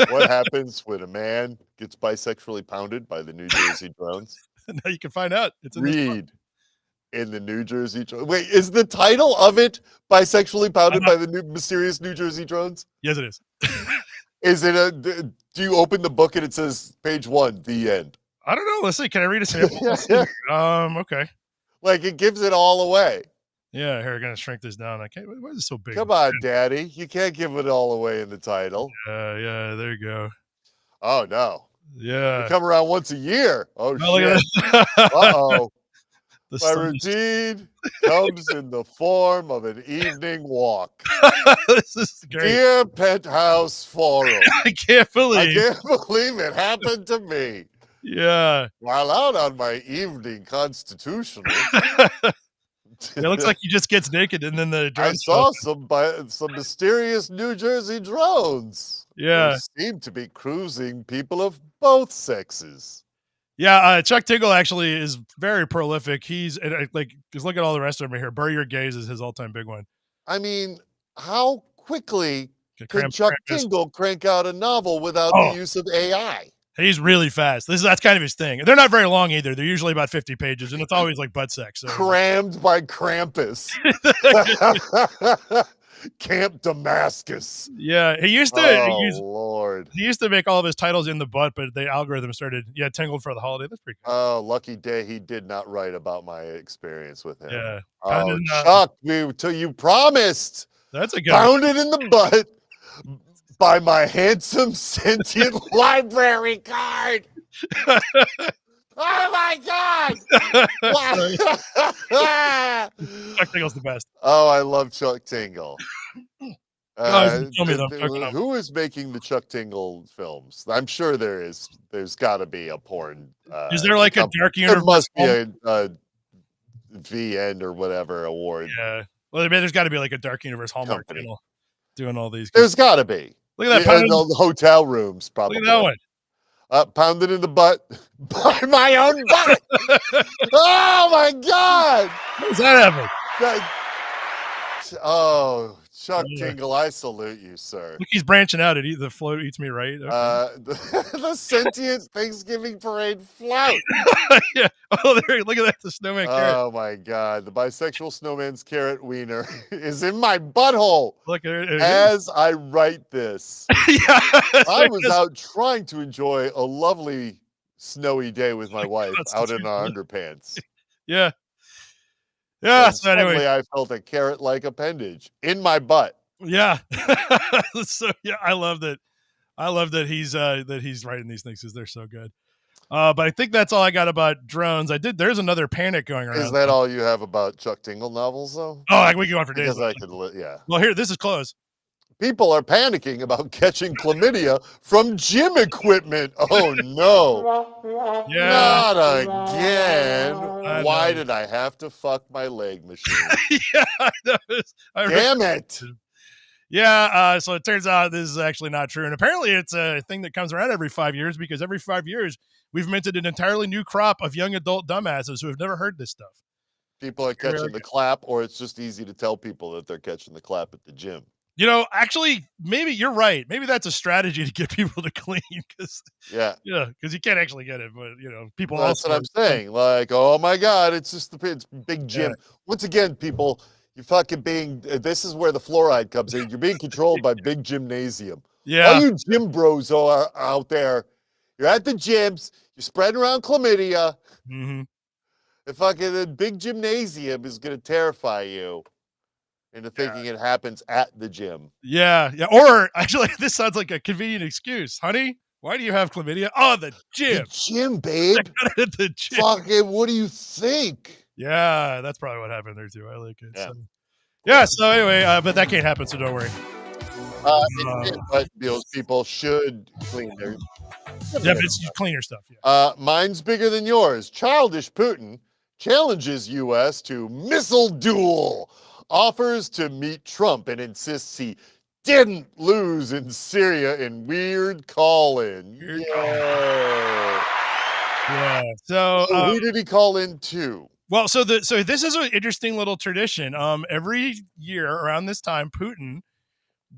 Speaker 2: what happens when a man gets bisexually pounded by the New Jersey drones?
Speaker 1: Now you can find out. It's
Speaker 2: Read. In the New Jersey drones. Wait, is the title of it bisexually pounded by the mysterious New Jersey drones?
Speaker 1: Yes, it is.
Speaker 2: Is it do you open the book and it says page 1, the end?
Speaker 1: I don't know. Let's see. Can I read a sample? Okay.
Speaker 2: Like it gives it all away.
Speaker 1: Yeah, here, I'm going to shrink this down. I can't. Why is it so big?
Speaker 2: Come on, Daddy. You can't give it all away in the title.
Speaker 1: Yeah, there you go.
Speaker 2: Oh, no.
Speaker 1: Yeah.
Speaker 2: You come around once a year. Oh, shit. Uh-oh. My routine comes in the form of an evening walk.
Speaker 1: This is great.
Speaker 2: Dear Penthouse Forum.
Speaker 1: I can't believe
Speaker 2: it happened to me.
Speaker 1: Yeah.
Speaker 2: While out on my evening constitutional.
Speaker 1: It looks like he just gets naked and then the
Speaker 2: drones. I saw some mysterious New Jersey drones.
Speaker 1: Yeah.
Speaker 2: They seem to be cruising people of both sexes.
Speaker 1: Yeah, Chuck Tingle actually is very prolific. He's like, just look at all the rest of them here. Bury Your Gaze is his all-time big one.
Speaker 2: I mean, how quickly could Chuck Tingle crank out a novel without the use of AI?
Speaker 1: He's really fast. That's kind of his thing. They're not very long either. They're usually about 50 pages, and it's always like butt sex. So.
Speaker 2: Crammed by Krampus. Camp Damascus.
Speaker 1: Yeah, he used to.
Speaker 2: Lord. Lord.
Speaker 1: He used to make all of his titles in the butt, but the algorithm started, Tangled for the Holiday. That's pretty good.
Speaker 2: Oh, lucky day he did not write about my experience with him.
Speaker 1: Yeah.
Speaker 2: Oh, Chuck, you promised.
Speaker 1: That's a good one.
Speaker 2: Pounded in the butt by my handsome sentient library card. Oh my God!
Speaker 1: Chuck Tingle's the best.
Speaker 2: Oh, I love Chuck Tingle.
Speaker 1: Who
Speaker 2: Who is making the Chuck Tingle films? I'm sure there is. There's got to be a porn.
Speaker 1: Is there like a Dark Universe?
Speaker 2: There must be a VN or whatever award.
Speaker 1: Yeah. Well, there's got to be like a Dark Universe Hallmark channel doing all these.
Speaker 2: There's got to be.
Speaker 1: Look at that.
Speaker 2: The hotel rooms, probably.
Speaker 1: Look at that one.
Speaker 2: Pounded in the butt by my own butt. Oh my God!
Speaker 1: How does that happen?
Speaker 2: Chuck Tingle, I salute you, sir.
Speaker 1: Look, he's branching out. The float eats me right. Okay.
Speaker 2: The sentient Thanksgiving parade float.
Speaker 1: Yeah. Oh, there! Look at that. The snowman carrot.
Speaker 2: Oh my God! The bisexual snowman's carrot wiener is in my butthole.
Speaker 1: Look at it.
Speaker 2: As I write this.
Speaker 1: Yeah.
Speaker 2: I was out trying to enjoy a lovely snowy day with my wife out in our underpants.
Speaker 1: Yeah. Yeah.
Speaker 2: And
Speaker 1: so anyway,
Speaker 2: I felt a carrot-like appendage in my butt.
Speaker 1: Yeah. So yeah, I love that. I love that he's writing these things because they're so good. But I think that's all I got about drones. There's another panic going around.
Speaker 2: Is that all you have about Chuck Tingle novels, though?
Speaker 1: Oh, we can go on for days.
Speaker 2: Because I could, yeah.
Speaker 1: Well, here, this is close.
Speaker 2: People are panicking about catching chlamydia from gym equipment. Oh no!
Speaker 1: Yeah.
Speaker 2: Not again. Why did I have to fuck my leg machine?
Speaker 1: Yeah.
Speaker 2: Damn it!
Speaker 1: Yeah, so it turns out this is actually not true. And apparently it's a thing that comes around every 5 years because every 5 years we've minted an entirely new crop of young adult dumbasses who have never heard this stuff.
Speaker 2: People are catching the clap, or it's just easy to tell people that they're catching the clap at the gym.
Speaker 1: Actually, maybe you're right. Maybe that's a strategy to get people to clean because because you can't actually get it. But people.
Speaker 2: Well, that's what I'm saying. Like, oh my God, it's just it's big gym.
Speaker 1: Yeah.
Speaker 2: Once again, people. You fucking this is where the fluoride comes in. You're being controlled by big gymnasium.
Speaker 1: Yeah.
Speaker 2: All you gym bros are out there. You're at the gyms. You're spreading around chlamydia.
Speaker 1: Mm-hmm.
Speaker 2: The big gymnasium is going to terrify you into thinking it happens at the gym.
Speaker 1: Yeah. Yeah. Or actually, this sounds like a convenient excuse. Honey, why do you have chlamydia? Oh, the gym.
Speaker 2: The gym, babe.
Speaker 1: At the gym.
Speaker 2: Fucking, what do you think?
Speaker 1: Yeah, that's probably what happened there too. I like it. Yeah. So anyway, but that can't happen, so don't worry.
Speaker 2: But those people should clean their.
Speaker 1: Yeah, but you clean your stuff.
Speaker 2: Yeah. Mine's bigger than yours. Childish Putin challenges U.S. to missile duel, offers to meet Trump, and insists he didn't lose in Syria in weird call-in.
Speaker 1: Yeah. So
Speaker 2: who did he call in to?
Speaker 1: Well, so this is an interesting little tradition. Every year around this time, Putin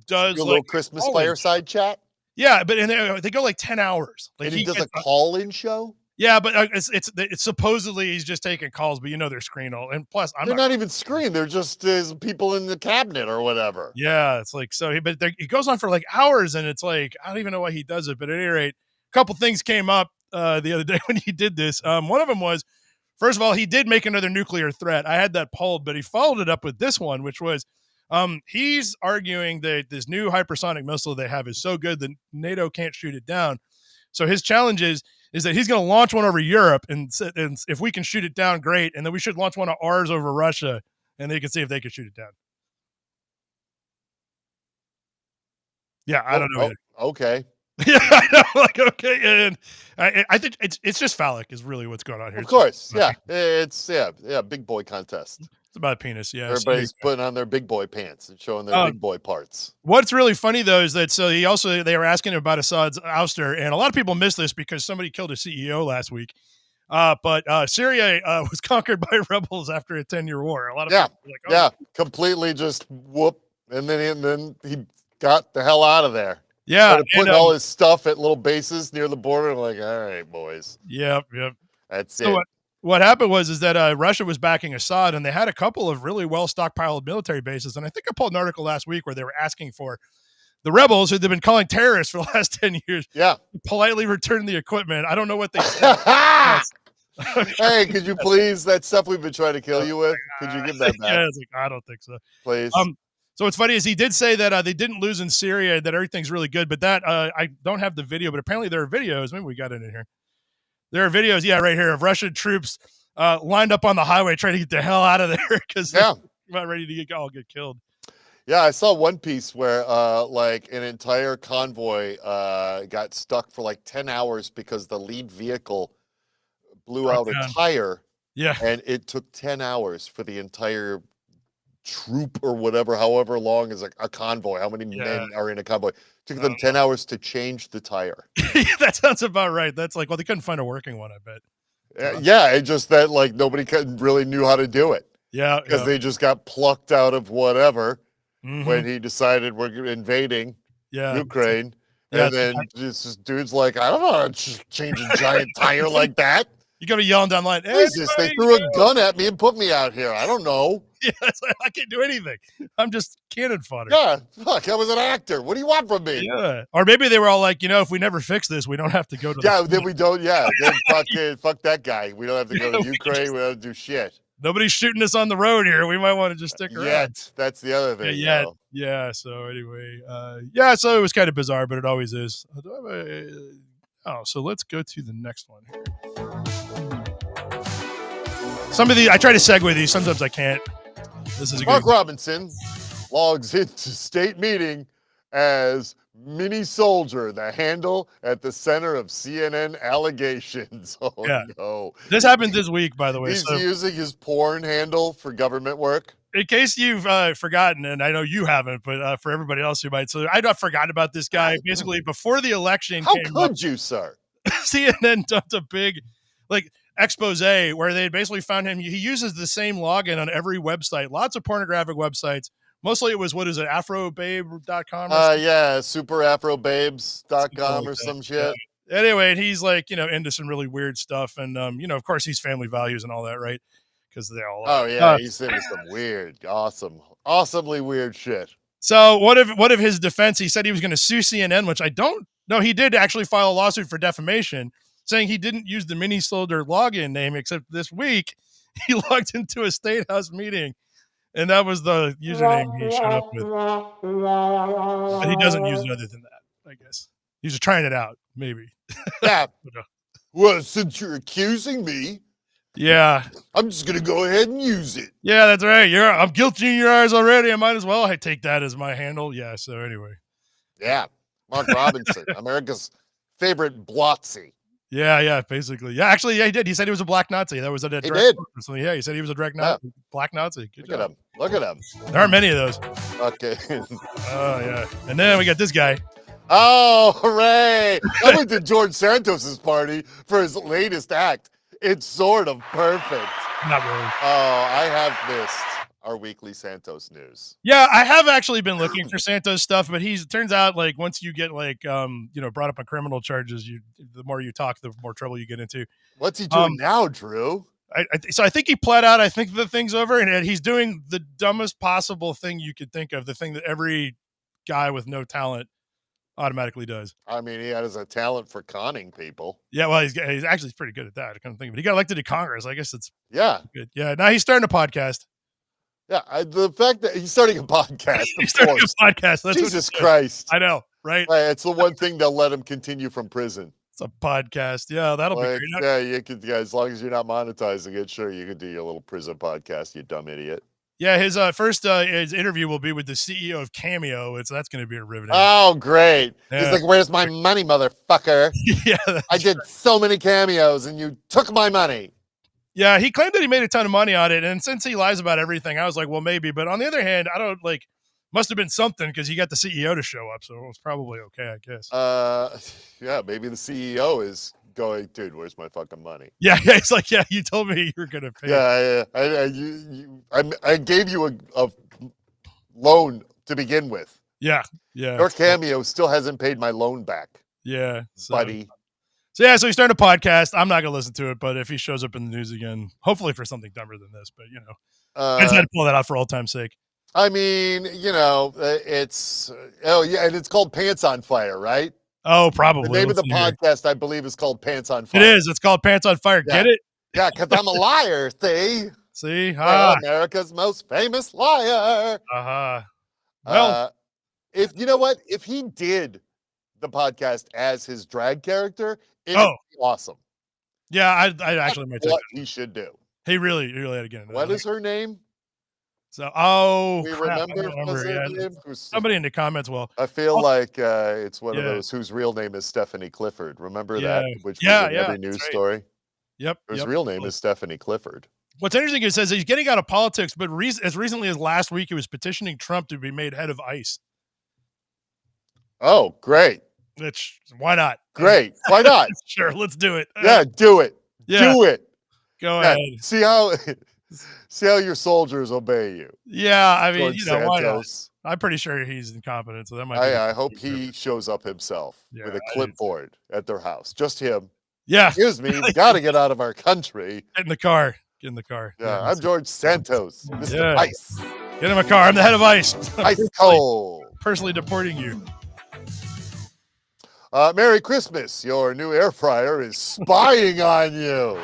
Speaker 1: does
Speaker 2: a little Christmas fireside chat.
Speaker 1: Yeah, but they go like 10 hours. Like
Speaker 2: and he does a call-in show.
Speaker 1: Yeah, but it's supposedly he's just taking calls, but they're screened all. And plus,
Speaker 2: they're not even screened. They're just people in the cabinet or whatever.
Speaker 1: Yeah, it's like so. But it goes on for like hours, and it's like I don't even know why he does it. But at any rate, a couple things came up the other day when he did this. One of them was. First of all, he did make another nuclear threat. I had that pulled, but he followed it up with this one, which was he's arguing that this new hypersonic missile they have is so good that NATO can't shoot it down. So his challenge is that he's going to launch one over Europe, and if we can shoot it down, great. And then we should launch one of ours over Russia, and they can see if they can shoot it down. Yeah, I don't know.
Speaker 2: Okay.
Speaker 1: Yeah, I know. Like, okay, and I think it's just phallic is really what's going on here.
Speaker 2: Of course, yeah, it's big boy contest.
Speaker 1: It's about penis, yeah.
Speaker 2: Everybody's putting on their big boy pants and showing their big boy parts.
Speaker 1: What's really funny though is that they were asking him about Assad's ouster, and a lot of people missed this because somebody killed a CEO last week. But Syria was conquered by rebels after a 10-year war. A lot of people were like,
Speaker 2: completely just whoop, and then he got the hell out of there.
Speaker 1: Yeah,
Speaker 2: putting all his stuff at little bases near the border. I'm like, all right, boys.
Speaker 1: Yep.
Speaker 2: That's it.
Speaker 1: What happened was that Russia was backing Assad, and they had a couple of really well stockpiled military bases. And I think I pulled an article last week where they were asking for the rebels, who they've been calling terrorists for the last 10 years, politely returned the equipment. I don't know what they said.
Speaker 2: Hey, could you please, that stuff we've been trying to kill you with, could you give that back?
Speaker 1: Yeah, it's like, I don't think so.
Speaker 2: Please.
Speaker 1: So what's funny is he did say that they didn't lose in Syria, that everything's really good, but that I don't have the video, but apparently there are videos. Maybe we got it in here. There are videos, right here, of Russian troops lined up on the highway trying to get the hell out of there because they're about ready to get killed.
Speaker 2: Yeah, I saw one piece where like an entire convoy got stuck for like 10 hours because the lead vehicle blew out a tire.
Speaker 1: Yeah.
Speaker 2: And it took 10 hours for the entire troop or whatever, however long is a convoy. How many men are in a convoy? It took them 10 hours to change the tire.
Speaker 1: That sounds about right. That's like, well, they couldn't find a working one, I bet.
Speaker 2: Yeah, it just that like nobody really knew how to do it.
Speaker 1: Yeah.
Speaker 2: Because they just got plucked out of whatever when he decided we're invading Ukraine. And then this dude's like, I don't know how to change a giant tire like that.
Speaker 1: You got to yelling down the line.
Speaker 2: Jesus, they threw a gun at me and put me out here. I don't know.
Speaker 1: Yeah, it's like, I can't do anything. I'm just cannon fodder.
Speaker 2: Yeah, fuck, I was an actor. What do you want from me?
Speaker 1: Yeah. Or maybe they were all like, if we never fix this, we don't have to go to
Speaker 2: then we don't, then fuck that guy. We don't have to go to Ukraine. We don't have to do shit.
Speaker 1: Nobody's shooting us on the road here. We might want to just stick around.
Speaker 2: That's the other thing.
Speaker 1: Yeah. So anyway, so it was kind of bizarre, but it always is. So let's go to the next one here. Some of these, I try to segue these. Sometimes I can't. This is
Speaker 2: Mark Robinson logs into state meeting as Mini Soldier, the handle at the center of CNN allegations. Oh, no.
Speaker 1: This happened this week, by the way.
Speaker 2: He's using his porn handle for government work.
Speaker 1: In case you've forgotten, and I know you haven't, but for everybody else who might. So I forgot about this guy. Basically, before the election
Speaker 2: How could you, sir?
Speaker 1: CNN dumped a big, expose where they basically found him. He uses the same login on every website, lots of pornographic websites. Mostly it was, what is it, afrobabe.com?
Speaker 2: Superafrobabes.com or some shit.
Speaker 1: Yeah. Anyway, and he's into some really weird stuff. And, of course, he's family values and all that, right? Because they all are.
Speaker 2: He's into some weird, awesomely weird shit.
Speaker 1: So what of his defense, he said he was going to sue CNN, which I don't know. He did actually file a lawsuit for defamation, saying he didn't use the Mini Soldier login name, except this week he logged into a state house meeting, and that was the username he showed up with. But he doesn't use it other than that, I guess. He's just trying it out, maybe.
Speaker 2: Yeah. Well, since you're accusing me, I'm just going to go ahead and use it.
Speaker 1: Yeah, that's right. I'm guilty in your eyes already. I might as well take that as my handle. Yeah, so anyway.
Speaker 2: Yeah, Mark Robinson, America's favorite Blotsy.
Speaker 1: Yeah, basically. Yeah, actually, he did. He said he was a black Nazi. That was a direct.
Speaker 2: He did.
Speaker 1: Yeah, he said he was a direct black Nazi. Good job.
Speaker 2: Look at him.
Speaker 1: There aren't many of those.
Speaker 2: Okay.
Speaker 1: Oh, yeah. And then we got this guy.
Speaker 2: Oh, hooray. I went to George Santos's party for his latest act. It's sort of perfect.
Speaker 1: Not really.
Speaker 2: Oh, I have missed our weekly Santos news.
Speaker 1: Yeah, I have actually been looking for Santos stuff, but it turns out once you get brought up on criminal charges, the more you talk, the more trouble you get into.
Speaker 2: What's he doing now, Drew?
Speaker 1: So I think he pled out. I think the thing's over, and he's doing the dumbest possible thing you could think of. The thing that every guy with no talent automatically does.
Speaker 2: I mean, he has a talent for conning people.
Speaker 1: Yeah, well, he's actually pretty good at that. I couldn't think of it. He got elected to Congress. I guess it's good. Yeah, now he's starting a podcast.
Speaker 2: Yeah, the fact that he's starting a podcast.
Speaker 1: He's starting a podcast. That's
Speaker 2: Jesus Christ.
Speaker 1: I know, right?
Speaker 2: It's the one thing they'll let him continue from prison.
Speaker 1: It's a podcast. Yeah, that'll be great.
Speaker 2: Yeah, you could. Yeah, as long as you're not monetizing it, sure, you could do your little prison podcast. You dumb idiot.
Speaker 1: Yeah, his first his interview will be with the CEO of Cameo. That's going to be a riveting.
Speaker 2: Oh, great! Yeah. He's like, "Where's my money, motherfucker?"
Speaker 1: Yeah,
Speaker 2: I did so many cameos, and you took my money.
Speaker 1: Yeah, he claimed that he made a ton of money on it, and since he lies about everything, I was like, well, maybe. But on the other hand, I don't must have been something because he got the CEO to show up, so it was probably okay, I guess.
Speaker 2: Yeah, maybe the CEO is going, dude, where's my fucking money?
Speaker 1: Yeah, it's like, yeah, you told me you were gonna pay.
Speaker 2: Yeah, I gave you a loan to begin with.
Speaker 1: Yeah.
Speaker 2: Your Cameo still hasn't paid my loan back.
Speaker 1: Yeah,
Speaker 2: buddy.
Speaker 1: So he's starting a podcast. I'm not gonna listen to it, but if he shows up in the news again, hopefully for something dumber than this, but I just had to pull that out for old time's sake.
Speaker 2: I mean, it's and it's called Pants on Fire, right?
Speaker 1: Oh,
Speaker 2: The
Speaker 1: probably.
Speaker 2: name of
Speaker 1: Let's
Speaker 2: the
Speaker 1: see here.
Speaker 2: podcast, I believe, is called Pants on
Speaker 1: It
Speaker 2: Fire.
Speaker 1: is. It's called Pants on Fire.
Speaker 2: Yeah.
Speaker 1: Get it?
Speaker 2: Yeah, because I'm a liar, see?
Speaker 1: See?
Speaker 2: We're America's most famous liar.
Speaker 1: Uh-huh. Well,
Speaker 2: If you know what? If he did the podcast as his drag character, it would
Speaker 1: oh,
Speaker 2: be awesome.
Speaker 1: yeah, I
Speaker 2: That's
Speaker 1: actually might take
Speaker 2: what
Speaker 1: that.
Speaker 2: he should do.
Speaker 1: He really had to get into
Speaker 2: What
Speaker 1: that.
Speaker 2: is her name?
Speaker 1: So, oh,
Speaker 2: We
Speaker 1: crap. I
Speaker 2: remember
Speaker 1: don't
Speaker 2: what's
Speaker 1: remember.
Speaker 2: her
Speaker 1: Yeah.
Speaker 2: name?
Speaker 1: Somebody in the comments will.
Speaker 2: I feel
Speaker 1: Oh,
Speaker 2: like it's one of
Speaker 1: yeah.
Speaker 2: those whose real name is Stephanie Clifford. Remember
Speaker 1: Yeah.
Speaker 2: that, which was
Speaker 1: Yeah,
Speaker 2: in
Speaker 1: yeah.
Speaker 2: every news
Speaker 1: That's right.
Speaker 2: story.
Speaker 1: Yep.
Speaker 2: His real name is Stephanie Clifford.
Speaker 1: What's interesting is it says he's getting out of politics, but as recently as last week, he was petitioning Trump to be made head of ICE.
Speaker 2: Oh, great.
Speaker 1: Which, why not?
Speaker 2: Great. Why not?
Speaker 1: Sure, let's do it.
Speaker 2: Yeah, do it.
Speaker 1: Yeah.
Speaker 2: Do it.
Speaker 1: Go
Speaker 2: Yeah,
Speaker 1: ahead.
Speaker 2: see how your soldiers obey you.
Speaker 1: Yeah, I mean,
Speaker 2: George
Speaker 1: why not?
Speaker 2: Santos.
Speaker 1: I'm pretty sure he's incompetent, so that might be.
Speaker 2: I hope he shows up himself with a clipboard at their house. Just him.
Speaker 1: Yeah.
Speaker 2: Excuse me, we got to get out of our country.
Speaker 1: Get in the car. Get in the car.
Speaker 2: Yeah, I'm George Santos, Mr. Ice.
Speaker 1: Get in my car. I'm the head of ICE.
Speaker 2: Ice cold.
Speaker 1: Personally deporting you.
Speaker 2: Merry Christmas. Your new air fryer is spying on you.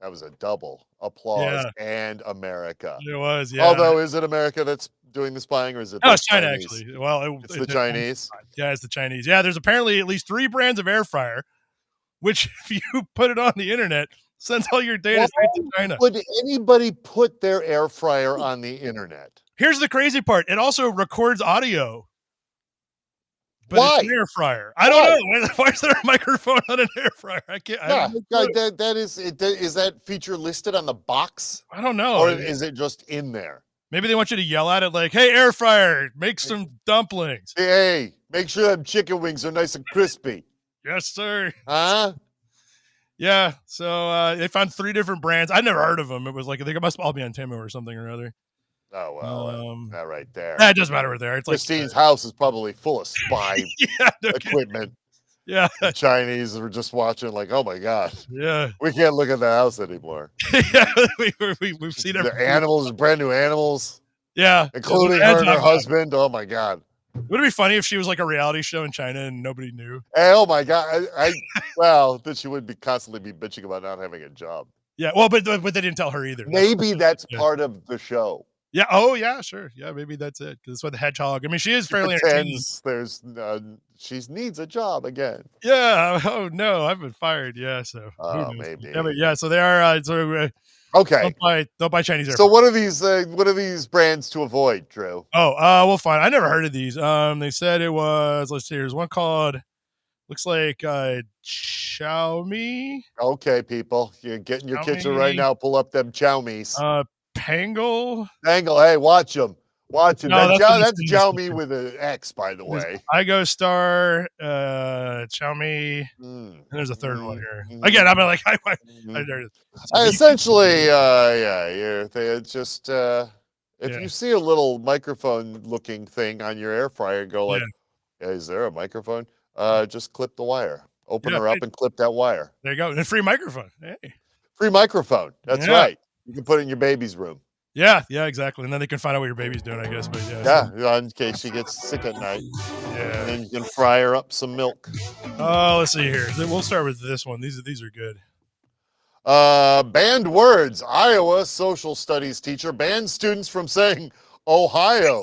Speaker 2: That was a double applause and America.
Speaker 1: It was, yeah.
Speaker 2: Although, is it America that's doing the spying, or is it?
Speaker 1: No, it's China, actually. Well,
Speaker 2: it's the Chinese.
Speaker 1: Yeah, it's the Chinese. Yeah, there's apparently at least 3 brands of air fryer, which if you put it on the internet, sends all your data straight to China.
Speaker 2: Would anybody put their air fryer on the internet?
Speaker 1: Here's the crazy part. It also records audio. But
Speaker 2: Why?
Speaker 1: It's an air fryer. I don't know. Why is there a microphone on an air fryer? I can't.
Speaker 2: Yeah, is that feature listed on the box?
Speaker 1: I don't know.
Speaker 2: Or is it just in there?
Speaker 1: Maybe they want you to yell at it like, "Hey, air fryer, make some dumplings."
Speaker 2: Hey, make sure them chicken wings are nice and crispy.
Speaker 1: Yes, sir.
Speaker 2: Huh?
Speaker 1: Yeah. So they found 3 different brands. I never heard of them. It was like they must all be on Temu or something or other.
Speaker 2: Oh, well, that right there.
Speaker 1: That doesn't matter right there. It's
Speaker 2: Christine's house is probably full of spy equipment.
Speaker 1: Yeah.
Speaker 2: The Chinese are just watching like, oh, my God.
Speaker 1: Yeah.
Speaker 2: We can't look at the house anymore.
Speaker 1: Yeah, we've seen
Speaker 2: the animals, brand new animals.
Speaker 1: Yeah.
Speaker 2: Including her and her husband. Oh, my God.
Speaker 1: Would it be funny if she was like a reality show in China and nobody knew?
Speaker 2: Hey, oh, my God. Well, then she would constantly be bitching about not having a job.
Speaker 1: Yeah. Well, but they didn't tell her either.
Speaker 2: Maybe that's part of the show.
Speaker 1: Yeah. Oh, yeah. Sure. Yeah. Maybe that's it. Because it's with the hedgehog. I mean, she is fairly entertaining.
Speaker 2: She needs a job again.
Speaker 1: Yeah. Oh no, I've been fired. Yeah. So.
Speaker 2: Maybe.
Speaker 1: Yeah. But yeah. So they are.
Speaker 2: Okay.
Speaker 1: Don't buy Chinese air.
Speaker 2: So what are these brands to avoid, Drew?
Speaker 1: Oh. Well, fine. I never heard of these. They said it was. Let's see. There's one called. Looks like Xiaomi.
Speaker 2: Okay, people, you get in your kitchen right now. Pull up them Xiaomis.
Speaker 1: Pangle.
Speaker 2: Hey, watch them. Watch them.
Speaker 1: No,
Speaker 2: that's Xiaomi with an X, by the way.
Speaker 1: iGo Xiaomi. And there's a third one here. Again, I'm like,
Speaker 2: essentially, they just if you see a little microphone-looking thing on your air fryer, go like, is there a microphone? Just clip the wire. Open her up and clip that wire.
Speaker 1: There you go. And free microphone. Hey.
Speaker 2: Free microphone. That's right. You can put it in your baby's room.
Speaker 1: Yeah, exactly. And then they can find out what your baby's doing, I guess. But yeah,
Speaker 2: in case she gets sick at night.
Speaker 1: Yeah.
Speaker 2: And then you can fry her up some milk.
Speaker 1: Oh, let's see here. We'll start with this one. These are good.
Speaker 2: Banned words. Iowa social studies teacher banned students from saying Ohio,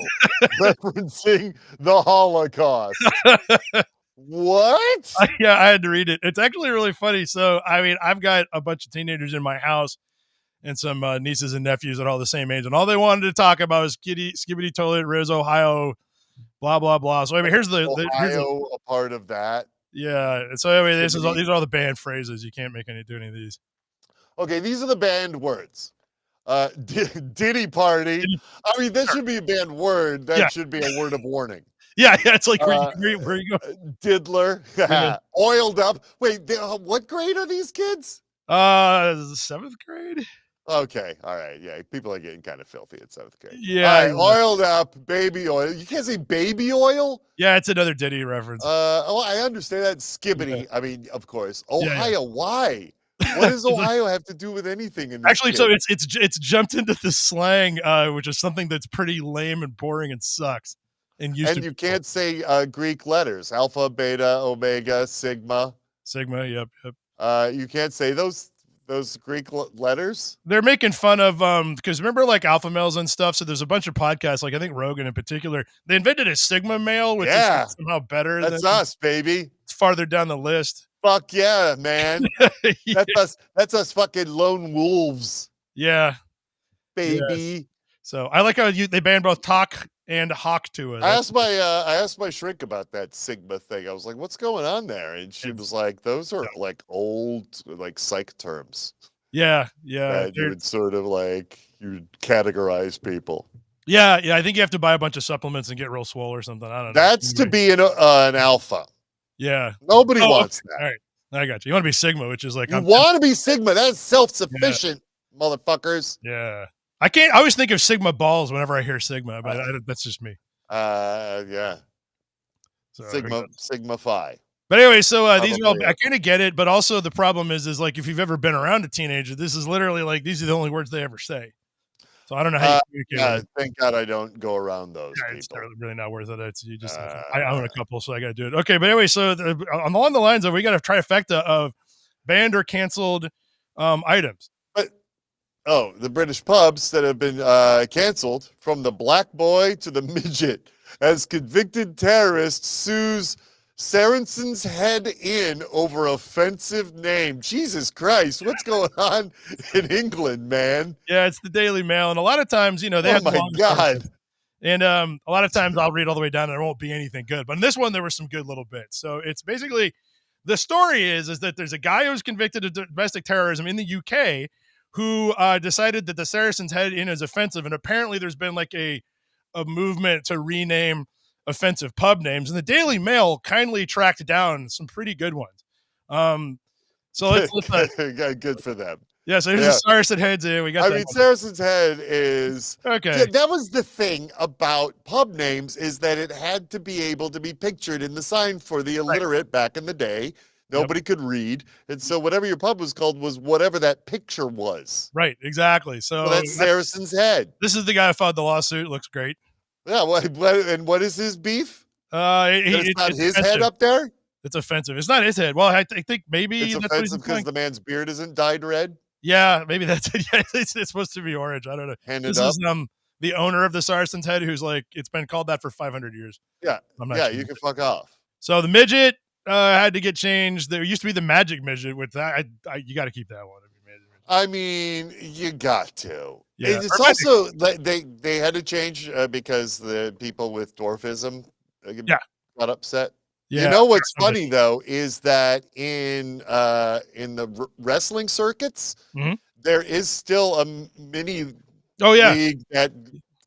Speaker 2: referencing the Holocaust. What?
Speaker 1: Yeah, I had to read it. It's actually really funny. So, I mean, I've got a bunch of teenagers in my house and some nieces and nephews that are all the same age, and all they wanted to talk about was Skibbity Toilet, Riz, Ohio, blah, blah, blah. So, I mean, here's
Speaker 2: Ohio a part of that.
Speaker 1: Yeah. So, I mean, these are all the banned phrases. You can't do any of these.
Speaker 2: Okay, these are the banned words. Diddy party. I mean, that should be a banned word. That should be a word of warning.
Speaker 1: Yeah, it's like where you go?
Speaker 2: Diddler, oiled up. Wait, what grade are these kids?
Speaker 1: 7th grade.
Speaker 2: Okay, all right, yeah. People are getting kind of filthy at 7th grade.
Speaker 1: Yeah,
Speaker 2: all right, oiled up, baby oil. You can't say baby oil.
Speaker 1: Yeah, it's another Diddy reference.
Speaker 2: I understand that. Skibbity. Yeah. I mean, of course, Ohio. Why? What does Ohio have to do with anything in this
Speaker 1: Actually,
Speaker 2: kid?
Speaker 1: so it's jumped into the slang, which is something that's pretty lame and boring and sucks. And used to
Speaker 2: And you
Speaker 1: be
Speaker 2: can't say Greek letters, alpha, beta, omega, sigma.
Speaker 1: Sigma. Yep.
Speaker 2: You can't say those Greek letters.
Speaker 1: They're making fun of because remember like alpha males and stuff. So there's a bunch of podcasts, like I think Rogan in particular. They invented a sigma male, which is like,
Speaker 2: Yeah,
Speaker 1: somehow better than
Speaker 2: that's us, baby.
Speaker 1: it's farther down the list.
Speaker 2: Fuck yeah, man.
Speaker 1: Yeah.
Speaker 2: That's us fucking lone wolves,
Speaker 1: Yeah.
Speaker 2: baby.
Speaker 1: So I like how they banned both talk and hawk to it.
Speaker 2: I asked my shrink about that sigma thing. I was like, "What's going on there?" And she was like, "Those are like old like psych terms
Speaker 1: Yeah.
Speaker 2: that you would sort of like you'd categorize people."
Speaker 1: Yeah. I think you have to buy a bunch of supplements and get real swole or something. I don't know.
Speaker 2: That's to be an alpha.
Speaker 1: Yeah.
Speaker 2: Nobody wants that.
Speaker 1: All right. I got you. You want to be sigma, which is like
Speaker 2: You want to be sigma. That's self-sufficient, motherfuckers.
Speaker 1: Yeah. I always think of Sigma balls whenever I hear Sigma, but that's just me.
Speaker 2: Yeah.
Speaker 1: So,
Speaker 2: Sigma Phi.
Speaker 1: But anyway, so these are all, I kind of get it, but also the problem is like if you've ever been around a teenager, this is literally like these are the only words they ever say. So I don't know how you communicate.
Speaker 2: Yeah, thank God I don't go around those people.
Speaker 1: It's really not worth it. It's you just I own a couple, so I got to do it. Okay, but anyway, so along the lines of we got a trifecta of banned or canceled items.
Speaker 2: Oh, the British pubs that have been canceled, from the black boy to the midget, as convicted terrorist sues Saracens Head Inn over offensive name. Jesus Christ, what's going on in England, man?
Speaker 1: Yeah, it's the Daily Mail, and a lot of times, they have.
Speaker 2: Oh my God.
Speaker 1: And a lot of times I'll read all the way down and there won't be anything good. But in this one, there were some good little bits. So it's basically, the story is that there's a guy who was convicted of domestic terrorism in the UK who decided that the Saracens Head Inn is offensive. And apparently there's been like a movement to rename offensive pub names. And the Daily Mail kindly tracked down some pretty good ones. So let's
Speaker 2: good for them.
Speaker 1: Yeah, so here's the Saracen Heads in. We got.
Speaker 2: Saracens Head is
Speaker 1: okay.
Speaker 2: Yeah, that was the thing about pub names, is that it had to be able to be pictured in the sign for the illiterate back in the day. Nobody could read, and so whatever your pub was called was whatever that picture was.
Speaker 1: Right, exactly. So
Speaker 2: that's Saracen's Head.
Speaker 1: This is the guy who filed the lawsuit. Looks great.
Speaker 2: Yeah. What is his beef? It's not his
Speaker 1: offensive.
Speaker 2: Head up there.
Speaker 1: It's offensive. It's not his head. Well, I think maybe
Speaker 2: it's offensive because the man's beard isn't dyed red.
Speaker 1: Yeah, maybe that's it. Yeah, it's supposed to be orange. I don't know.
Speaker 2: This is
Speaker 1: the owner of the Saracens Head, who's like, it's been called that for 500 years.
Speaker 2: Yeah, sure. You can fuck off.
Speaker 1: So the midget had to get changed. There used to be the magic midget. With that, you got to keep that one.
Speaker 2: I mean, you got to.
Speaker 1: Yeah.
Speaker 2: It's also they had to change because the people with dwarfism got upset. Yeah. You know what's funny though is that in the wrestling circuits, there is still a mini league that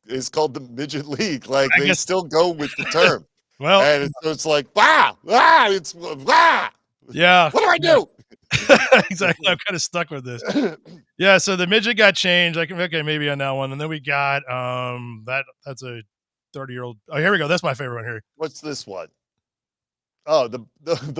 Speaker 2: is called the Midget League. Like they still go with the term.
Speaker 1: Well,
Speaker 2: and it's like it's
Speaker 1: yeah.
Speaker 2: What do I do?
Speaker 1: Exactly. I'm kind of stuck with this. Yeah. So the midget got changed. Okay, maybe on that one, and then we got that's a 30-year-old. Oh, here we go. That's my favorite one here.
Speaker 2: What's this one? Oh, the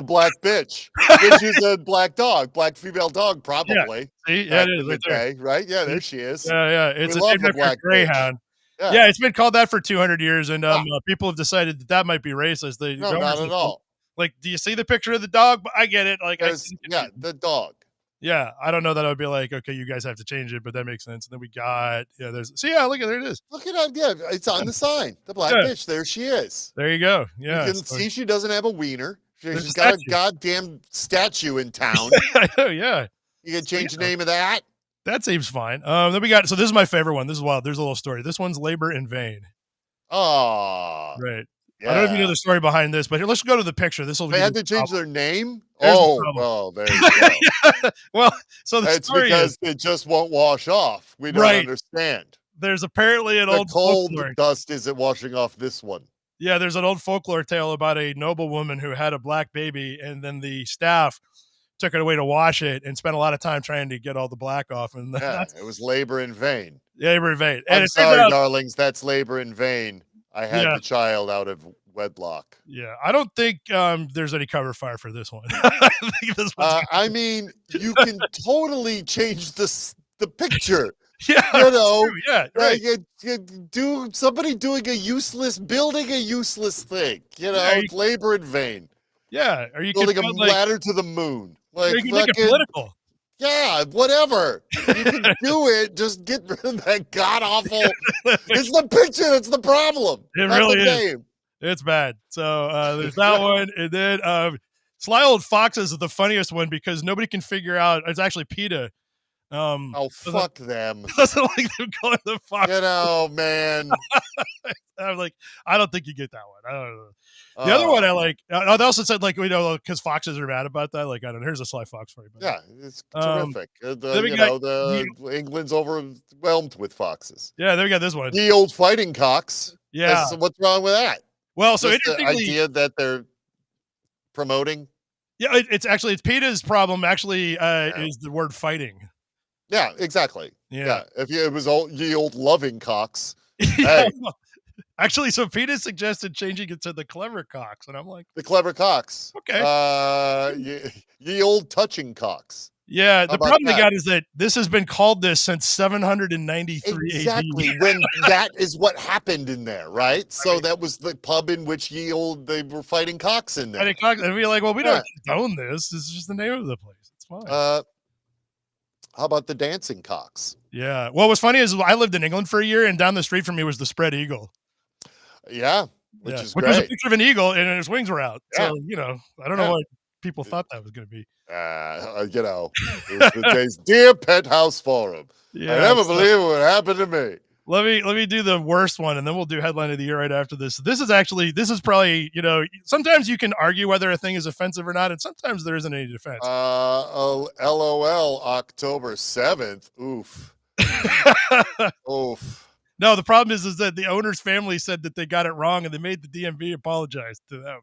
Speaker 2: black bitch. Bitch is a black dog, black female dog, probably.
Speaker 1: Yeah. See, yeah, it is right there.
Speaker 2: Right? Yeah, there she is.
Speaker 1: Yeah. It's a black greyhound. Yeah, it's been called that for 200 years, and people have decided that might be racist.
Speaker 2: No, not at all.
Speaker 1: Like, do you see the picture of the dog? I get it. Like,
Speaker 2: the dog.
Speaker 1: Yeah, I don't know that I would be like, okay, you guys have to change it, but that makes sense. And then we got, look at there it is.
Speaker 2: Look at that. Yeah, it's on the sign. The black bitch. There she is.
Speaker 1: There you go. Yeah.
Speaker 2: You can see she doesn't have a wiener. She's got a goddamn statue in town.
Speaker 1: I know, yeah.
Speaker 2: You can change the name of that?
Speaker 1: That seems fine. Then we got, so this is my favorite one. This is wild. There's a little story. This one's labor in vain.
Speaker 2: Oh.
Speaker 1: Right. Yeah. I don't know if you know the story behind this, but here, let's go to the picture.
Speaker 2: They had to change their name? Well, there you go.
Speaker 1: Yeah. Well, so the story
Speaker 2: because it just won't wash off. We don't understand.
Speaker 1: There's apparently an old
Speaker 2: cold dust isn't washing off this one.
Speaker 1: Yeah, there's an old folklore tale about a noblewoman who had a black baby, and then the staff took it away to wash it and spent a lot of time trying to get all the black off. And
Speaker 2: it was labor in vain.
Speaker 1: Labor in vain.
Speaker 2: I'm sorry, darlings, that's labor in vain. I had the child out of wedlock.
Speaker 1: Yeah, I don't think there's any cover fire for this one. I think this one's
Speaker 2: I mean, you can totally change the picture.
Speaker 1: yeah,
Speaker 2: You know,
Speaker 1: true. Yeah, right.
Speaker 2: do somebody building a useless thing. You know,
Speaker 1: Yeah,
Speaker 2: it's labor in vain.
Speaker 1: yeah, or you could
Speaker 2: Building a
Speaker 1: put like,
Speaker 2: ladder to the moon,
Speaker 1: or
Speaker 2: like
Speaker 1: you can make it
Speaker 2: fucking
Speaker 1: political.
Speaker 2: yeah, whatever. You can do it. Just get rid of that god awful. It's the picture that's the problem,
Speaker 1: It
Speaker 2: not the
Speaker 1: really is.
Speaker 2: name.
Speaker 1: It's bad. So there's that one, and then Sly Old Foxes is the funniest one because nobody can figure out. It's actually PETA.
Speaker 2: Oh, fuck them.
Speaker 1: Doesn't like them calling the fox.
Speaker 2: You know, man.
Speaker 1: I'm like, I don't think you get that one. I don't know. The other one I like. They also said like, because foxes are mad about that. Like, I don't know. Here's a Sly Fox for you.
Speaker 2: Yeah, it's terrific. England's overwhelmed with foxes.
Speaker 1: Yeah, there we got this one.
Speaker 2: The old fighting cocks.
Speaker 1: Yeah.
Speaker 2: What's wrong with that?
Speaker 1: Well, so
Speaker 2: just the
Speaker 1: interestingly,
Speaker 2: idea that they're promoting.
Speaker 1: Yeah, it's PETA's problem. Actually, is the word fighting.
Speaker 2: Yeah, exactly.
Speaker 1: Yeah.
Speaker 2: If it was ye old loving cocks.
Speaker 1: Yeah.
Speaker 2: Hey.
Speaker 1: Actually, so PETA suggested changing it to the clever cocks, and I'm like,
Speaker 2: the clever cocks.
Speaker 1: Okay.
Speaker 2: Ye old touching cocks.
Speaker 1: Yeah, the problem they got is that this has been called this since 793
Speaker 2: exactly,
Speaker 1: AD.
Speaker 2: when that is what happened in there, right? So that was the pub in which they were fighting cocks in there.
Speaker 1: And we're like, well, we don't own this. This is just the name of the place. It's fine.
Speaker 2: How about the dancing cocks?
Speaker 1: Yeah. Well, what's funny is I lived in England for a year, and down the street from me was the spread eagle.
Speaker 2: Yeah, which
Speaker 1: was a picture of an eagle, and his wings were out.
Speaker 2: Yeah.
Speaker 1: So, I don't know what people thought that was going to be.
Speaker 2: It was the days, dear Penthouse Forum. Yeah, I never believe it would happen to me.
Speaker 1: Let me do the worst one, and then we'll do headline of the year right after this. This is probably, sometimes you can argue whether a thing is offensive or not, and sometimes there isn't any defense.
Speaker 2: LOL, October 7th. Oof. Oof.
Speaker 1: No, the problem is that the owner's family said that they got it wrong, and they made the DMV apologize to them.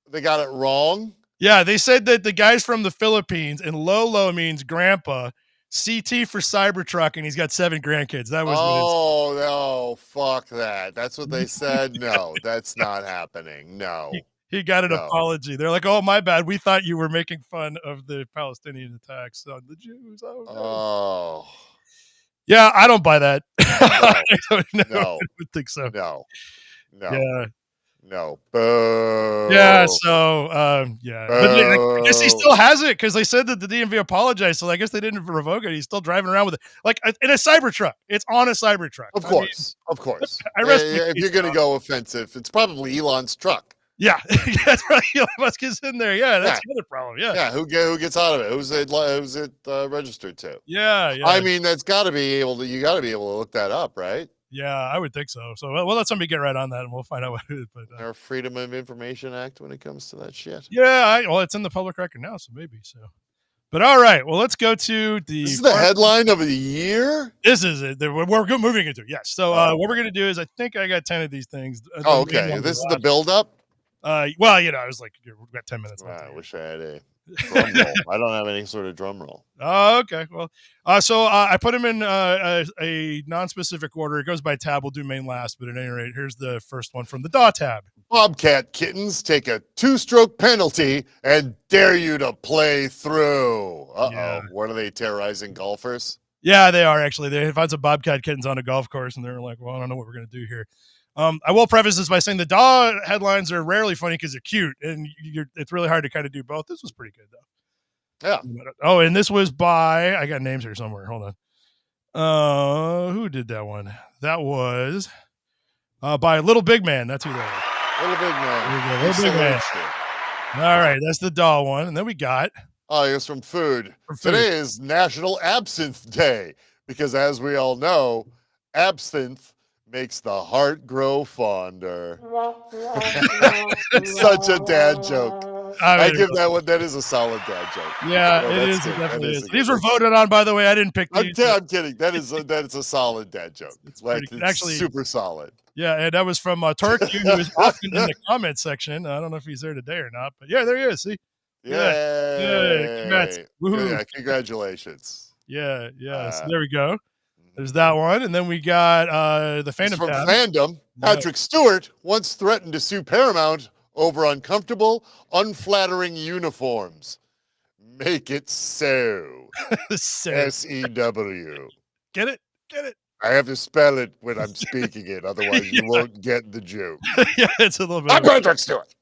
Speaker 2: They got it wrong?
Speaker 1: Yeah, they said that the guy's from the Philippines, and Lolo means grandpa. CT for Cybertruck, and he's got 7 grandkids. That was
Speaker 2: no, fuck that. That's what they said. No, that's not happening. No.
Speaker 1: He got an apology. They're like, oh, my bad. We thought you were making fun of the Palestinian attacks on the Jews.
Speaker 2: Oh.
Speaker 1: Yeah, I don't buy that.
Speaker 2: No.
Speaker 1: I would think so.
Speaker 2: No.
Speaker 1: Yeah.
Speaker 2: No. Boo.
Speaker 1: Yeah, so, But I guess he still has it because they said that the DMV apologized, so I guess they didn't revoke it. He's still driving around with it. Like, in a Cybertruck. It's on a Cybertruck.
Speaker 2: Of course. If you're going to go offensive, it's probably Elon's truck.
Speaker 1: Yeah, that's right. Elon Musk is in there. Yeah, that's the other problem. Yeah.
Speaker 2: Yeah, who gets out of it? Who's it registered to?
Speaker 1: Yeah.
Speaker 2: I mean, you got to be able to look that up, right?
Speaker 1: Yeah, I would think so. So we'll let somebody get right on that, and we'll find out what it is. But
Speaker 2: our Freedom of Information Act when it comes to that shit.
Speaker 1: Yeah, it's in the public record now, so maybe so. But all right, well, let's go to the.
Speaker 2: This is the headline of the year.
Speaker 1: This is it. We're moving into it. Yes. So what we're gonna do is, I think I got 10 of these things.
Speaker 2: Okay. This is the build-up.
Speaker 1: I was like, we've got 10 minutes left.
Speaker 2: I wish I had a drum roll. I don't have any sort of drum roll.
Speaker 1: Oh, okay. Well, so I put them in a non-specific order. It goes by tab. We'll do main last, but at any rate, here's the first one from the DAW tab.
Speaker 2: Bobcat kittens take a 2-stroke penalty and dare you to play through.
Speaker 1: Yeah.
Speaker 2: What are they terrorizing golfers?
Speaker 1: Yeah, they are actually. They found some bobcat kittens on a golf course, and they're like, well, I don't know what we're going to do here. I will preface this by saying the DAW headlines are rarely funny because they're cute, and it's really hard to kind of do both. This was pretty good, though.
Speaker 2: Yeah.
Speaker 1: Oh, and this was by, I got names here somewhere. Hold on. Who did that one? That was by Little Big Man. That's who that
Speaker 2: was. Little Big Man.
Speaker 1: Little Big Man. All right, that's the DAW one. And then we got.
Speaker 2: Oh, it was from food. Today is National Absinthe Day because, as we all know, absinthe makes the heart grow fonder. Such a dad joke. I give that one. That is a solid dad joke.
Speaker 1: Yeah, it is. It definitely is. These were voted on, by the way. I didn't pick these.
Speaker 2: I'm kidding. That is a solid dad joke. It's actually super solid.
Speaker 1: Yeah, and that was from Turkey, who is often in the comment section. I don't know if he's there today or not, but yeah, there he is. See?
Speaker 2: Yeah.
Speaker 1: Congrats.
Speaker 2: Yeah, congratulations.
Speaker 1: Yeah. So there we go. There's that one, and then we got the
Speaker 2: It's
Speaker 1: Fandom
Speaker 2: from
Speaker 1: tab.
Speaker 2: Fandom. Patrick Stewart once threatened to sue Paramount over uncomfortable, unflattering uniforms. Make it so. SEW.
Speaker 1: Get it? Get it?
Speaker 2: I have to spell it when I'm speaking it, otherwise you won't get the joke.
Speaker 1: Yeah, it's a little bit.
Speaker 2: I'm Patrick Stewart.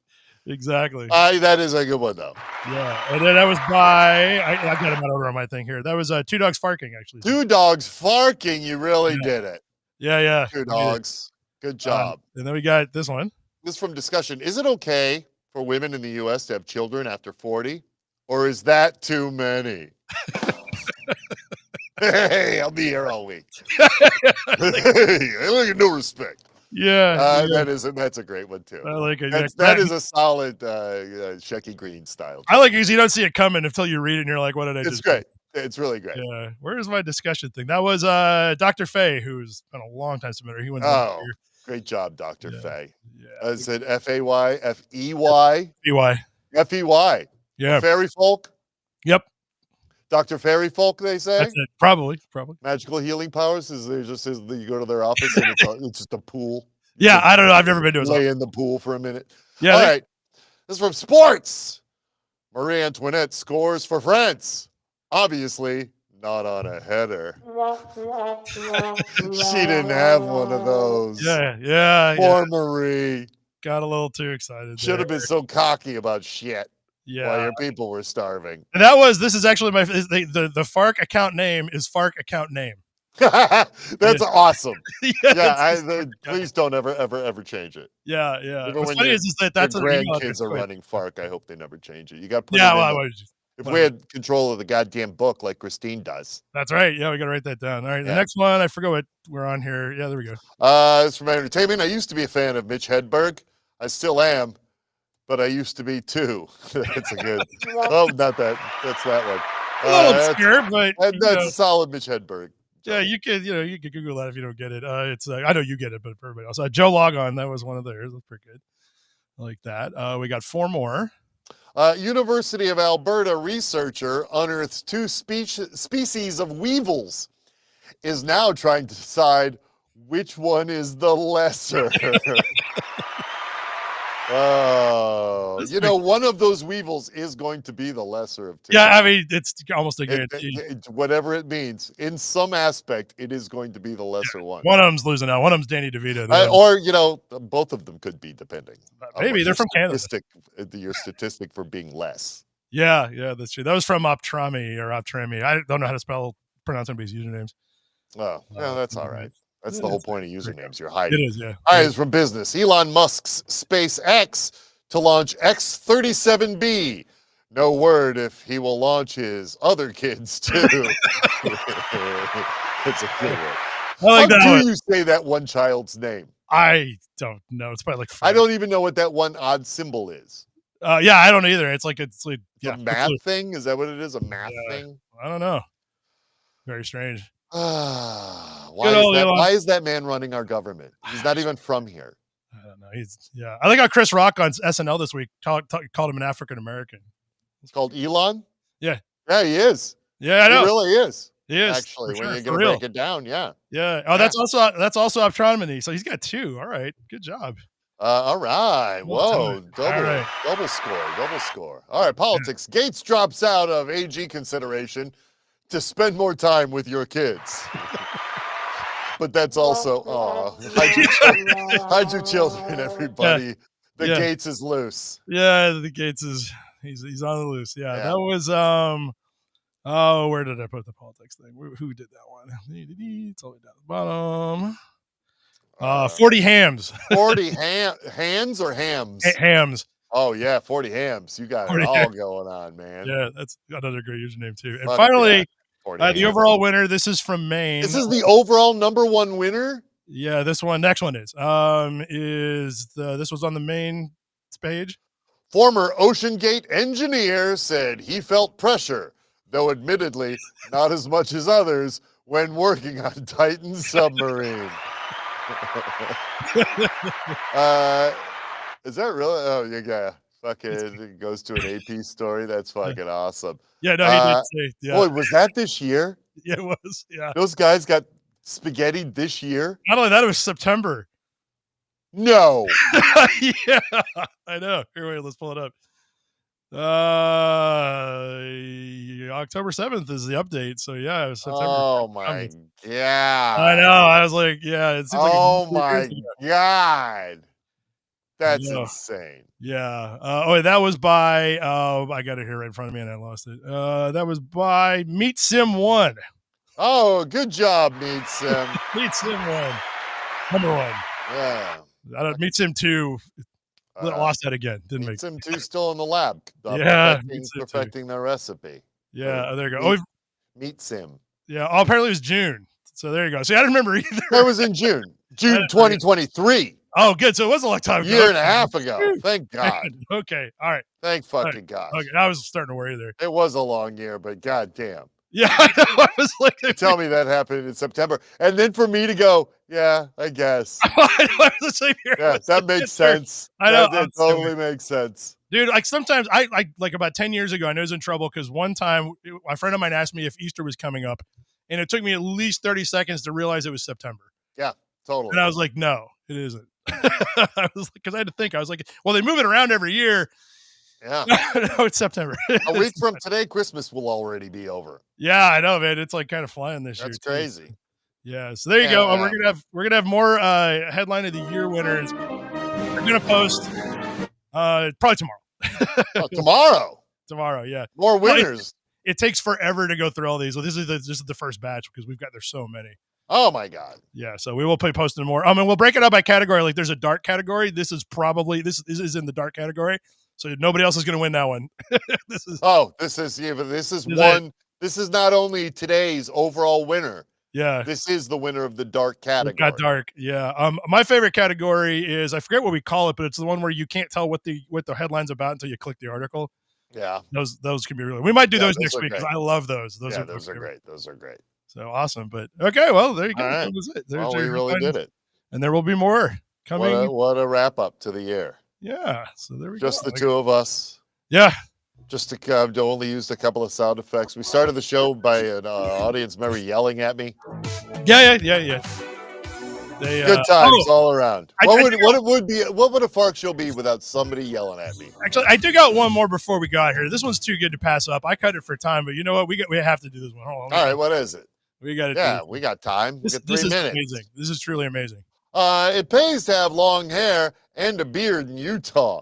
Speaker 1: Exactly.
Speaker 2: That is a good one, though.
Speaker 1: Yeah, and then that was by I got him out order on my thing here. That was Two Dogs Farking, actually.
Speaker 2: Two Dogs Farking. You really did it.
Speaker 1: Yeah.
Speaker 2: Two Dogs. Good job.
Speaker 1: And then we got this one.
Speaker 2: This is from discussion. Is it okay for women in the U.S. to have children after 40, or is that too many? Hey, I'll be here all week. Hey, I look at no respect.
Speaker 1: Yeah,
Speaker 2: that's a great one too.
Speaker 1: I like it.
Speaker 2: That is a solid Shecky Green style.
Speaker 1: I like it because you don't see it coming until you read it and you're like, what did I
Speaker 2: It's great. It's really great.
Speaker 1: Yeah. Where's my discussion thing? That was Dr. Faye, who's been a long time submitter. He went.
Speaker 2: Oh, great job, Dr. Faye.
Speaker 1: Yeah.
Speaker 2: Is it F-A-Y? F-E-Y?
Speaker 1: F-E-Y.
Speaker 2: F-E-Y.
Speaker 1: Yeah.
Speaker 2: Fairy folk?
Speaker 1: Yep.
Speaker 2: Dr. Fairy folk, they say?
Speaker 1: That's it. Probably.
Speaker 2: Magical healing powers? You go to their office and it's just a pool?
Speaker 1: Yeah, I don't know. I've never been to his office.
Speaker 2: Lay in the pool for a minute.
Speaker 1: Yeah.
Speaker 2: All right. This is from sports. Marie Antoinette scores for France. Obviously, not on a header. She didn't have one of those.
Speaker 1: Yeah.
Speaker 2: Poor Marie.
Speaker 1: Got a little too excited.
Speaker 2: Should have been so cocky about shit.
Speaker 1: Yeah.
Speaker 2: While your people were starving.
Speaker 1: And this is actually the Fark account name is Fark account name.
Speaker 2: That's awesome.
Speaker 1: Please
Speaker 2: don't ever change it.
Speaker 1: Yeah.
Speaker 2: What's
Speaker 1: funny is that that's
Speaker 2: your grandkids are running Fark. I hope they never change it. You got to put if we had control of the goddamn book like Christine does.
Speaker 1: That's right. Yeah, we got to write that down. All right. The next one, I forgot what we're on here. Yeah, there we go.
Speaker 2: It's from entertainment. I used to be a fan of Mitch Hedberg. I still am, but I used to be too. That's a good. Oh, not that. That's that one.
Speaker 1: A little obscure, but
Speaker 2: that's a solid Mitch Hedberg.
Speaker 1: Yeah, you could Google that if you don't get it. It's I know you get it, but for everybody else, Joe Logon, that was one of theirs. That's pretty good. I like that. We got four more.
Speaker 2: University of Alberta researcher unearths two species of weevils. Is now trying to decide which one is the lesser. Oh, one of those weevils is going to be the lesser of two.
Speaker 1: Yeah, I mean, it's almost a guarantee.
Speaker 2: Whatever it means, in some aspect, it is going to be the lesser one.
Speaker 1: One of them's losing out. One of them's Danny DeVito.
Speaker 2: Both of them could be, depending.
Speaker 1: Maybe they're from Canada.
Speaker 2: Your statistic for being less.
Speaker 1: Yeah, that's true. That was from Optrami. I don't know how to pronounce anybody's usernames.
Speaker 2: Oh, that's all right. That's the whole point of usernames. You're hiding.
Speaker 1: It is, yeah.
Speaker 2: All right, it's from business. Elon Musk's SpaceX to launch X-37B. No word if he will launch his other kids, too. It's a good one.
Speaker 1: I like that one.
Speaker 2: How do you say that one child's name?
Speaker 1: I don't know. It's probably like
Speaker 2: I don't even know what that one odd symbol is.
Speaker 1: Yeah, I don't either. It's like
Speaker 2: a math thing? Is that what it is? A math thing?
Speaker 1: I don't know. Very strange.
Speaker 2: Why is that man running our government? He's not even from here.
Speaker 1: I don't know. I like how Chris Rock on SNL this week called him an African American.
Speaker 2: It's called Elon?
Speaker 1: Yeah.
Speaker 2: Yeah, he is.
Speaker 1: Yeah, I know.
Speaker 2: He really is.
Speaker 1: He is.
Speaker 2: Actually, when you're going to break it down, yeah.
Speaker 1: Yeah. Oh, that's also Optronomy. So he's got two. All right. Good job.
Speaker 2: All right. Whoa. Double score. All right. Politics. Yeah. Gates drops out of AG consideration to spend more time with your kids. But that's also, hide your children, everybody. Yeah. The Gates is loose.
Speaker 1: Yeah, the Gates is, he's on the loose. Yeah. That was, where did I put the politics thing? Who did that one? It's all the way down the bottom. 40 hams.
Speaker 2: 40 hands or hams?
Speaker 1: Hams.
Speaker 2: Oh, yeah, 40 hams. You got it all going on, man.
Speaker 1: Yeah, that's another great username, too. And finally, the overall winner, this is from Maine.
Speaker 2: This is the overall number one winner?
Speaker 1: Yeah, next one is. This was on the main page.
Speaker 2: Former Ocean Gate engineer said he felt pressure, though admittedly not as much as others, when working on Titan submarine. Is that really? Oh, yeah. Fucking it goes to an AP story. That's fucking awesome.
Speaker 1: Yeah, no, he did say. Yeah.
Speaker 2: Boy, was that this year?
Speaker 1: Yeah, it was. Yeah.
Speaker 2: Those guys got spaghetti this year?
Speaker 1: Not only that, it was September.
Speaker 2: No.
Speaker 1: Yeah, I know. Here, wait, let's pull it up. October 7th is the update. So yeah, it was September.
Speaker 2: Oh my
Speaker 1: I
Speaker 2: God.
Speaker 1: know. I was like, yeah, it seems like
Speaker 2: Oh
Speaker 1: 100 years
Speaker 2: my
Speaker 1: ago.
Speaker 2: God. That's
Speaker 1: Yeah.
Speaker 2: insane.
Speaker 1: Yeah. That was by I got it here right in front of me and I lost it. That was by Meat Sim 1.
Speaker 2: Oh, good job, Meat Sim.
Speaker 1: Meat Sim 1. Number 1.
Speaker 2: Yeah.
Speaker 1: Meat Sim 2 lost that again. Didn't
Speaker 2: Meat
Speaker 1: make
Speaker 2: Sim 2 still in the lab.
Speaker 1: Yeah,
Speaker 2: Perfecting their recipe.
Speaker 1: Yeah, there you go.
Speaker 2: Meat Sim.
Speaker 1: Yeah. Oh, apparently it was June. So there you go. See, I don't remember either.
Speaker 2: That was in June. June 2023.
Speaker 1: Oh, good. So it was a long time ago.
Speaker 2: Year and a half ago. Thank God.
Speaker 1: Okay. All right.
Speaker 2: Thank fucking God.
Speaker 1: Okay. I was starting to worry there.
Speaker 2: It was a long year, but goddamn.
Speaker 1: Yeah, I know. I was like,
Speaker 2: tell me that happened in September. And then for me to go, yeah, I guess.
Speaker 1: I was the same here.
Speaker 2: Yeah, that makes sense.
Speaker 1: I know.
Speaker 2: That totally makes sense.
Speaker 1: Dude, like sometimes I like about 10 years ago, I knew I was in trouble because one time a friend of mine asked me if Easter was coming up, and it took me at least 30 seconds to realize it was September.
Speaker 2: Yeah, totally.
Speaker 1: And I was like, no, it isn't. I was like, because I had to think. I was like, well, they move it around every year.
Speaker 2: Yeah.
Speaker 1: No, it's September.
Speaker 2: A week from today, Christmas will already be over.
Speaker 1: Yeah, I know, man. It's like kind of flying this year.
Speaker 2: That's crazy.
Speaker 1: Too. Yeah. So there you go. We're gonna have more headline of the year winners. We're gonna post probably tomorrow. Tomorrow, yeah.
Speaker 2: More winners.
Speaker 1: It takes forever to go through all these. Well, this is the first batch because there's so many.
Speaker 2: Oh my God.
Speaker 1: Yeah, so we will be posting more. And we'll break it up by category. Like there's a dark category. This is in the dark category. So nobody else is going to win that one. This is
Speaker 2: one. This is not only today's overall winner.
Speaker 1: Yeah.
Speaker 2: This is the winner of the dark category.
Speaker 1: It got dark. Yeah. My favorite category is, I forget what we call it, but it's the one where you can't tell what the headline's about until you click the article.
Speaker 2: Yeah.
Speaker 1: Those can be really. We might do those next week because I love those. Those are
Speaker 2: great. Those are great.
Speaker 1: So awesome. But okay, well, there you go.
Speaker 2: All right.
Speaker 1: That was it.
Speaker 2: Well, we really did it.
Speaker 1: And there will be more coming.
Speaker 2: What a wrap up to the year.
Speaker 1: Yeah. So there we go.
Speaker 2: Just the two of us.
Speaker 1: Yeah.
Speaker 2: Just to only used a couple of sound effects. We started the show by an audience member yelling at me.
Speaker 1: Yeah.
Speaker 2: Good times all around. What would a Fark show be without somebody yelling at me?
Speaker 1: Actually, I dig out one more before we got here. This one's too good to pass up. I cut it for time, but you know what? We have to do this one. Hold on.
Speaker 2: All right, what is it?
Speaker 1: We got it.
Speaker 2: Yeah, we got time. We got 3 minutes.
Speaker 1: Amazing. This is truly amazing.
Speaker 2: It pays to have long hair and a beard in Utah.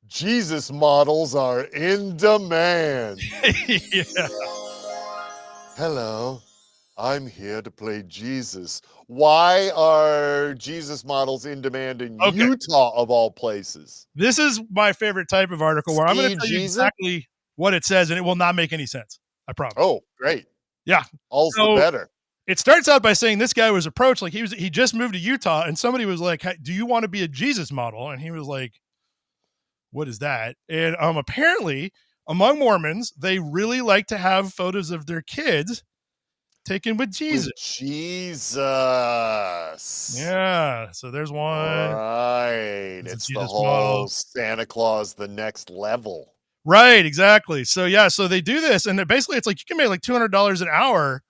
Speaker 2: Jesus models are in demand.
Speaker 1: Yeah.
Speaker 2: Hello, I'm here to play Jesus. Why are Jesus models in demand in Utah of all places?
Speaker 1: This is my favorite type of article where I'm going to tell you exactly what it says, and it will not make any sense. I promise.
Speaker 2: Oh, great.
Speaker 1: Yeah.
Speaker 2: Also better.
Speaker 1: It starts out by saying this guy was approached, like he just moved to Utah, and somebody was like, hey, do you want to be a Jesus model? And he was like, what is that? And apparently among Mormons, they really like to have photos of their kids taken with Jesus. Yeah. So there's one.
Speaker 2: Right. It's the whole model. Santa Claus, the next level.
Speaker 1: Right. Exactly. So yeah. So they do this, and basically it's like you can make like $200 an hour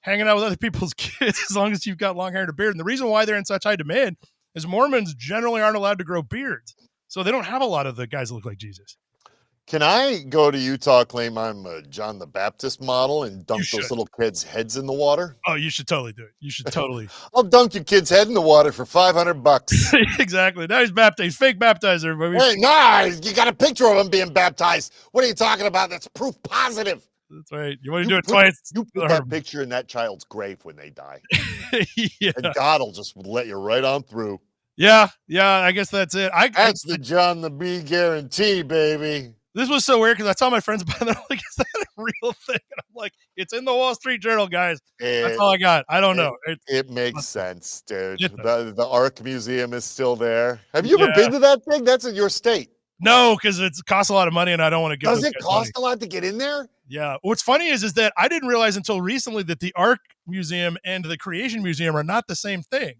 Speaker 1: hanging out with other people's kids as long as you've got long hair and a beard. And the reason why they're in such high demand is Mormons generally aren't allowed to grow beards. So they don't have a lot of the guys that look like Jesus.
Speaker 2: Can I go to Utah, claim I'm a John the Baptist model, and dunk those little kids' heads in the water?
Speaker 1: Oh, you should totally do it. You should totally.
Speaker 2: I'll dunk your kid's head in the water for $500.
Speaker 1: Exactly. Now he's baptized. He's fake baptized, everybody.
Speaker 2: Hey, nah, you got a picture of him being baptized. What are you talking about? That's proof positive.
Speaker 1: That's right. You want to do it twice?
Speaker 2: You put that picture in that child's grave when they die.
Speaker 1: Yeah.
Speaker 2: And God will just let you right on through.
Speaker 1: Yeah. I guess that's it.
Speaker 2: That's the John the B guarantee, baby.
Speaker 1: This was so weird because I saw my friends about it. I'm like, is that a real thing? And I'm like, it's in the Wall Street Journal, guys. That's all I got. I don't know.
Speaker 2: It makes sense, dude. The Ark Museum is still there. Have you ever been to that thing? That's in your state.
Speaker 1: No, because it costs a lot of money and I don't want to go.
Speaker 2: Does it cost a lot to get in there?
Speaker 1: Yeah. What's funny is that I didn't realize until recently that the Ark Museum and the Creation Museum are not the same thing.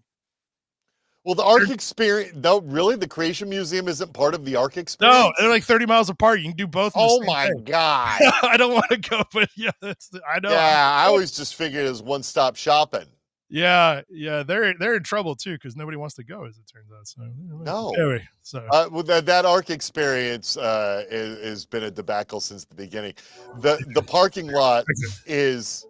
Speaker 2: Well, the Ark experience, though, really? The Creation Museum isn't part of the Ark experience?
Speaker 1: No, they're like 30 miles apart. You can do both.
Speaker 2: Oh, my God.
Speaker 1: I don't want to go, but yeah, I know.
Speaker 2: Yeah, I always just figured it was one-stop shopping.
Speaker 1: Yeah, they're in trouble too because nobody wants to go, as it turns out. So
Speaker 2: No.
Speaker 1: anyway, so
Speaker 2: Well, that Ark experience has been a debacle since the beginning. The parking lot is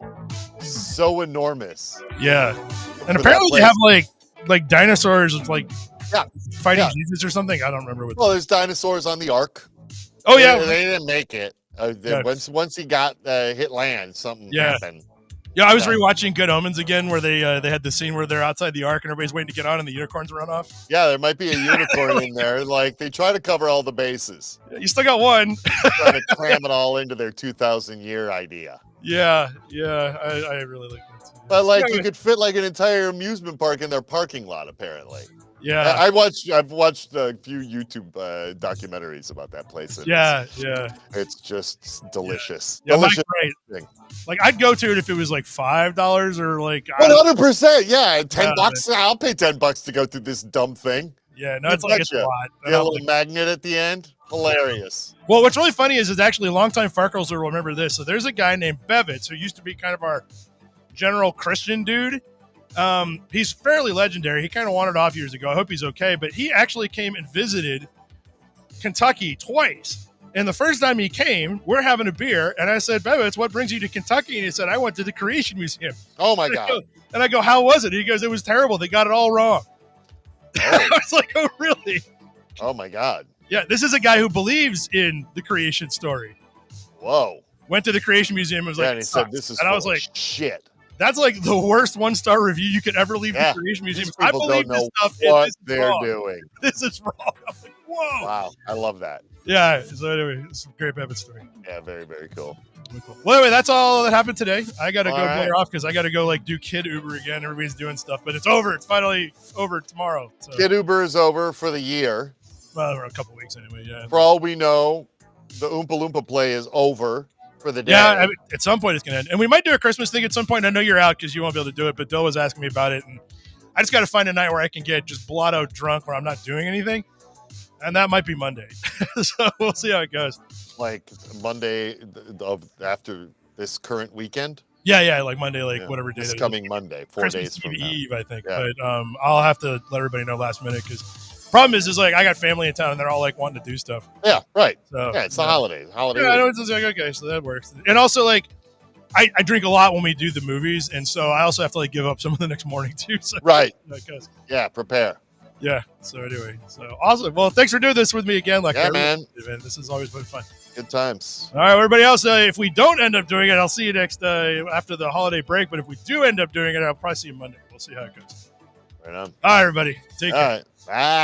Speaker 2: so enormous.
Speaker 1: yeah, and
Speaker 2: For that
Speaker 1: apparently they have
Speaker 2: place.
Speaker 1: like dinosaurs like
Speaker 2: Yeah,
Speaker 1: fighting
Speaker 2: yeah.
Speaker 1: Jesus or something. I don't remember what.
Speaker 2: Well, there's dinosaurs on the Ark.
Speaker 1: Oh yeah,
Speaker 2: They didn't make it.
Speaker 1: yeah,
Speaker 2: Once he got hit land, something
Speaker 1: yeah.
Speaker 2: happened.
Speaker 1: Yeah, I was
Speaker 2: Yeah.
Speaker 1: rewatching Good Omens again, where they had the scene where they're outside the Ark and everybody's waiting to get on, and the unicorns run off.
Speaker 2: Yeah, there might be a unicorn in there. Like they try to cover all the bases.
Speaker 1: You still got one.
Speaker 2: Trying to cram it all into their 2,000-year idea.
Speaker 1: Yeah, I really like that too.
Speaker 2: But like you could fit like an entire amusement park in their parking lot, apparently.
Speaker 1: Yeah,
Speaker 2: I've watched a few YouTube documentaries about that place. And
Speaker 1: yeah.
Speaker 2: it's just delicious.
Speaker 1: Yeah,
Speaker 2: Delicious
Speaker 1: great. Like I'd go to it if it was like $5 or like
Speaker 2: 100%. Yeah, $10.
Speaker 1: Yeah,
Speaker 2: I'll pay $10 to go through this dumb thing.
Speaker 1: Yeah, no, it's like it's a lot.
Speaker 2: Get a little magnet at the end. Hilarious.
Speaker 1: Well, what's really funny is actually longtime Farkles will remember this. So there's a guy named Bevitz who used to be kind of our general Christian dude. He's fairly legendary. He kind of wandered off years ago. I hope he's okay. But he actually came and visited Kentucky twice. And the first time he came, we're having a beer. And I said, Bevitz, what brings you to Kentucky? And he said, I went to the Creation Museum.
Speaker 2: Oh, my God.
Speaker 1: And I go, how was it? He goes, it was terrible. They got it all wrong. Oh. I was like, oh, really?
Speaker 2: Oh, my God.
Speaker 1: Yeah, this is a guy who believes in the creation story.
Speaker 2: Whoa.
Speaker 1: Went to the Creation Museum and was like,
Speaker 2: and he said, this is
Speaker 1: and I was like,
Speaker 2: shit.
Speaker 1: That's like the worst 1-star review you could ever leave the Creation Museum.
Speaker 2: I believe
Speaker 1: this stuff
Speaker 2: what
Speaker 1: is
Speaker 2: they're
Speaker 1: wrong.
Speaker 2: doing.
Speaker 1: This is wrong. I'm like, whoa.
Speaker 2: Wow. I love that.
Speaker 1: Yeah. So anyway, it's a great Bevitz story.
Speaker 2: Yeah, very, very cool.
Speaker 1: Well, anyway, that's all that happened today. I got to go
Speaker 2: right.
Speaker 1: off because I got to go like do kid Uber again. Everybody's doing stuff, but it's over. It's finally over tomorrow. So.
Speaker 2: Kid Uber is over for the year.
Speaker 1: Well, for a couple weeks anyway. Yeah.
Speaker 2: For all we know, the Oompa Loompa play is over for the day.
Speaker 1: Yeah, I mean, at some point it's going to end. And we might do a Christmas thing at some point. I know you're out because you won't be able to do it, but Dill was asking me about it. And I just got to find a night where I can get just blotto drunk where I'm not doing anything. And that might be Monday. So we'll see how it goes.
Speaker 2: Like Monday after this current weekend?
Speaker 1: Yeah, like Monday, whatever day.
Speaker 2: This coming Monday, 4 days from now.
Speaker 1: Eve, I think.
Speaker 2: Yeah.
Speaker 1: But I'll have to let everybody know last minute because problem is like I got family in town and they're all like wanting to do stuff.
Speaker 2: Yeah, right.
Speaker 1: So,
Speaker 2: yeah, it's the holidays. Holiday.
Speaker 1: Yeah, I know it's like okay, so that works. And also like I drink a lot when we do the movies, and so I also have to like give up some of the next morning too. So,
Speaker 2: right.
Speaker 1: Yeah,
Speaker 2: prepare.
Speaker 1: Yeah. So anyway, so awesome. Well, thanks for doing this with me again. Like,
Speaker 2: yeah, man.
Speaker 1: This has always been fun.
Speaker 2: Good times.
Speaker 1: All right, everybody else. If we don't end up doing it, I'll see you next after the holiday break. But if we do end up doing it, I'll probably see you Monday. We'll see how it goes.
Speaker 2: Right on.
Speaker 1: All right, everybody. Take care.
Speaker 2: All right. Bye.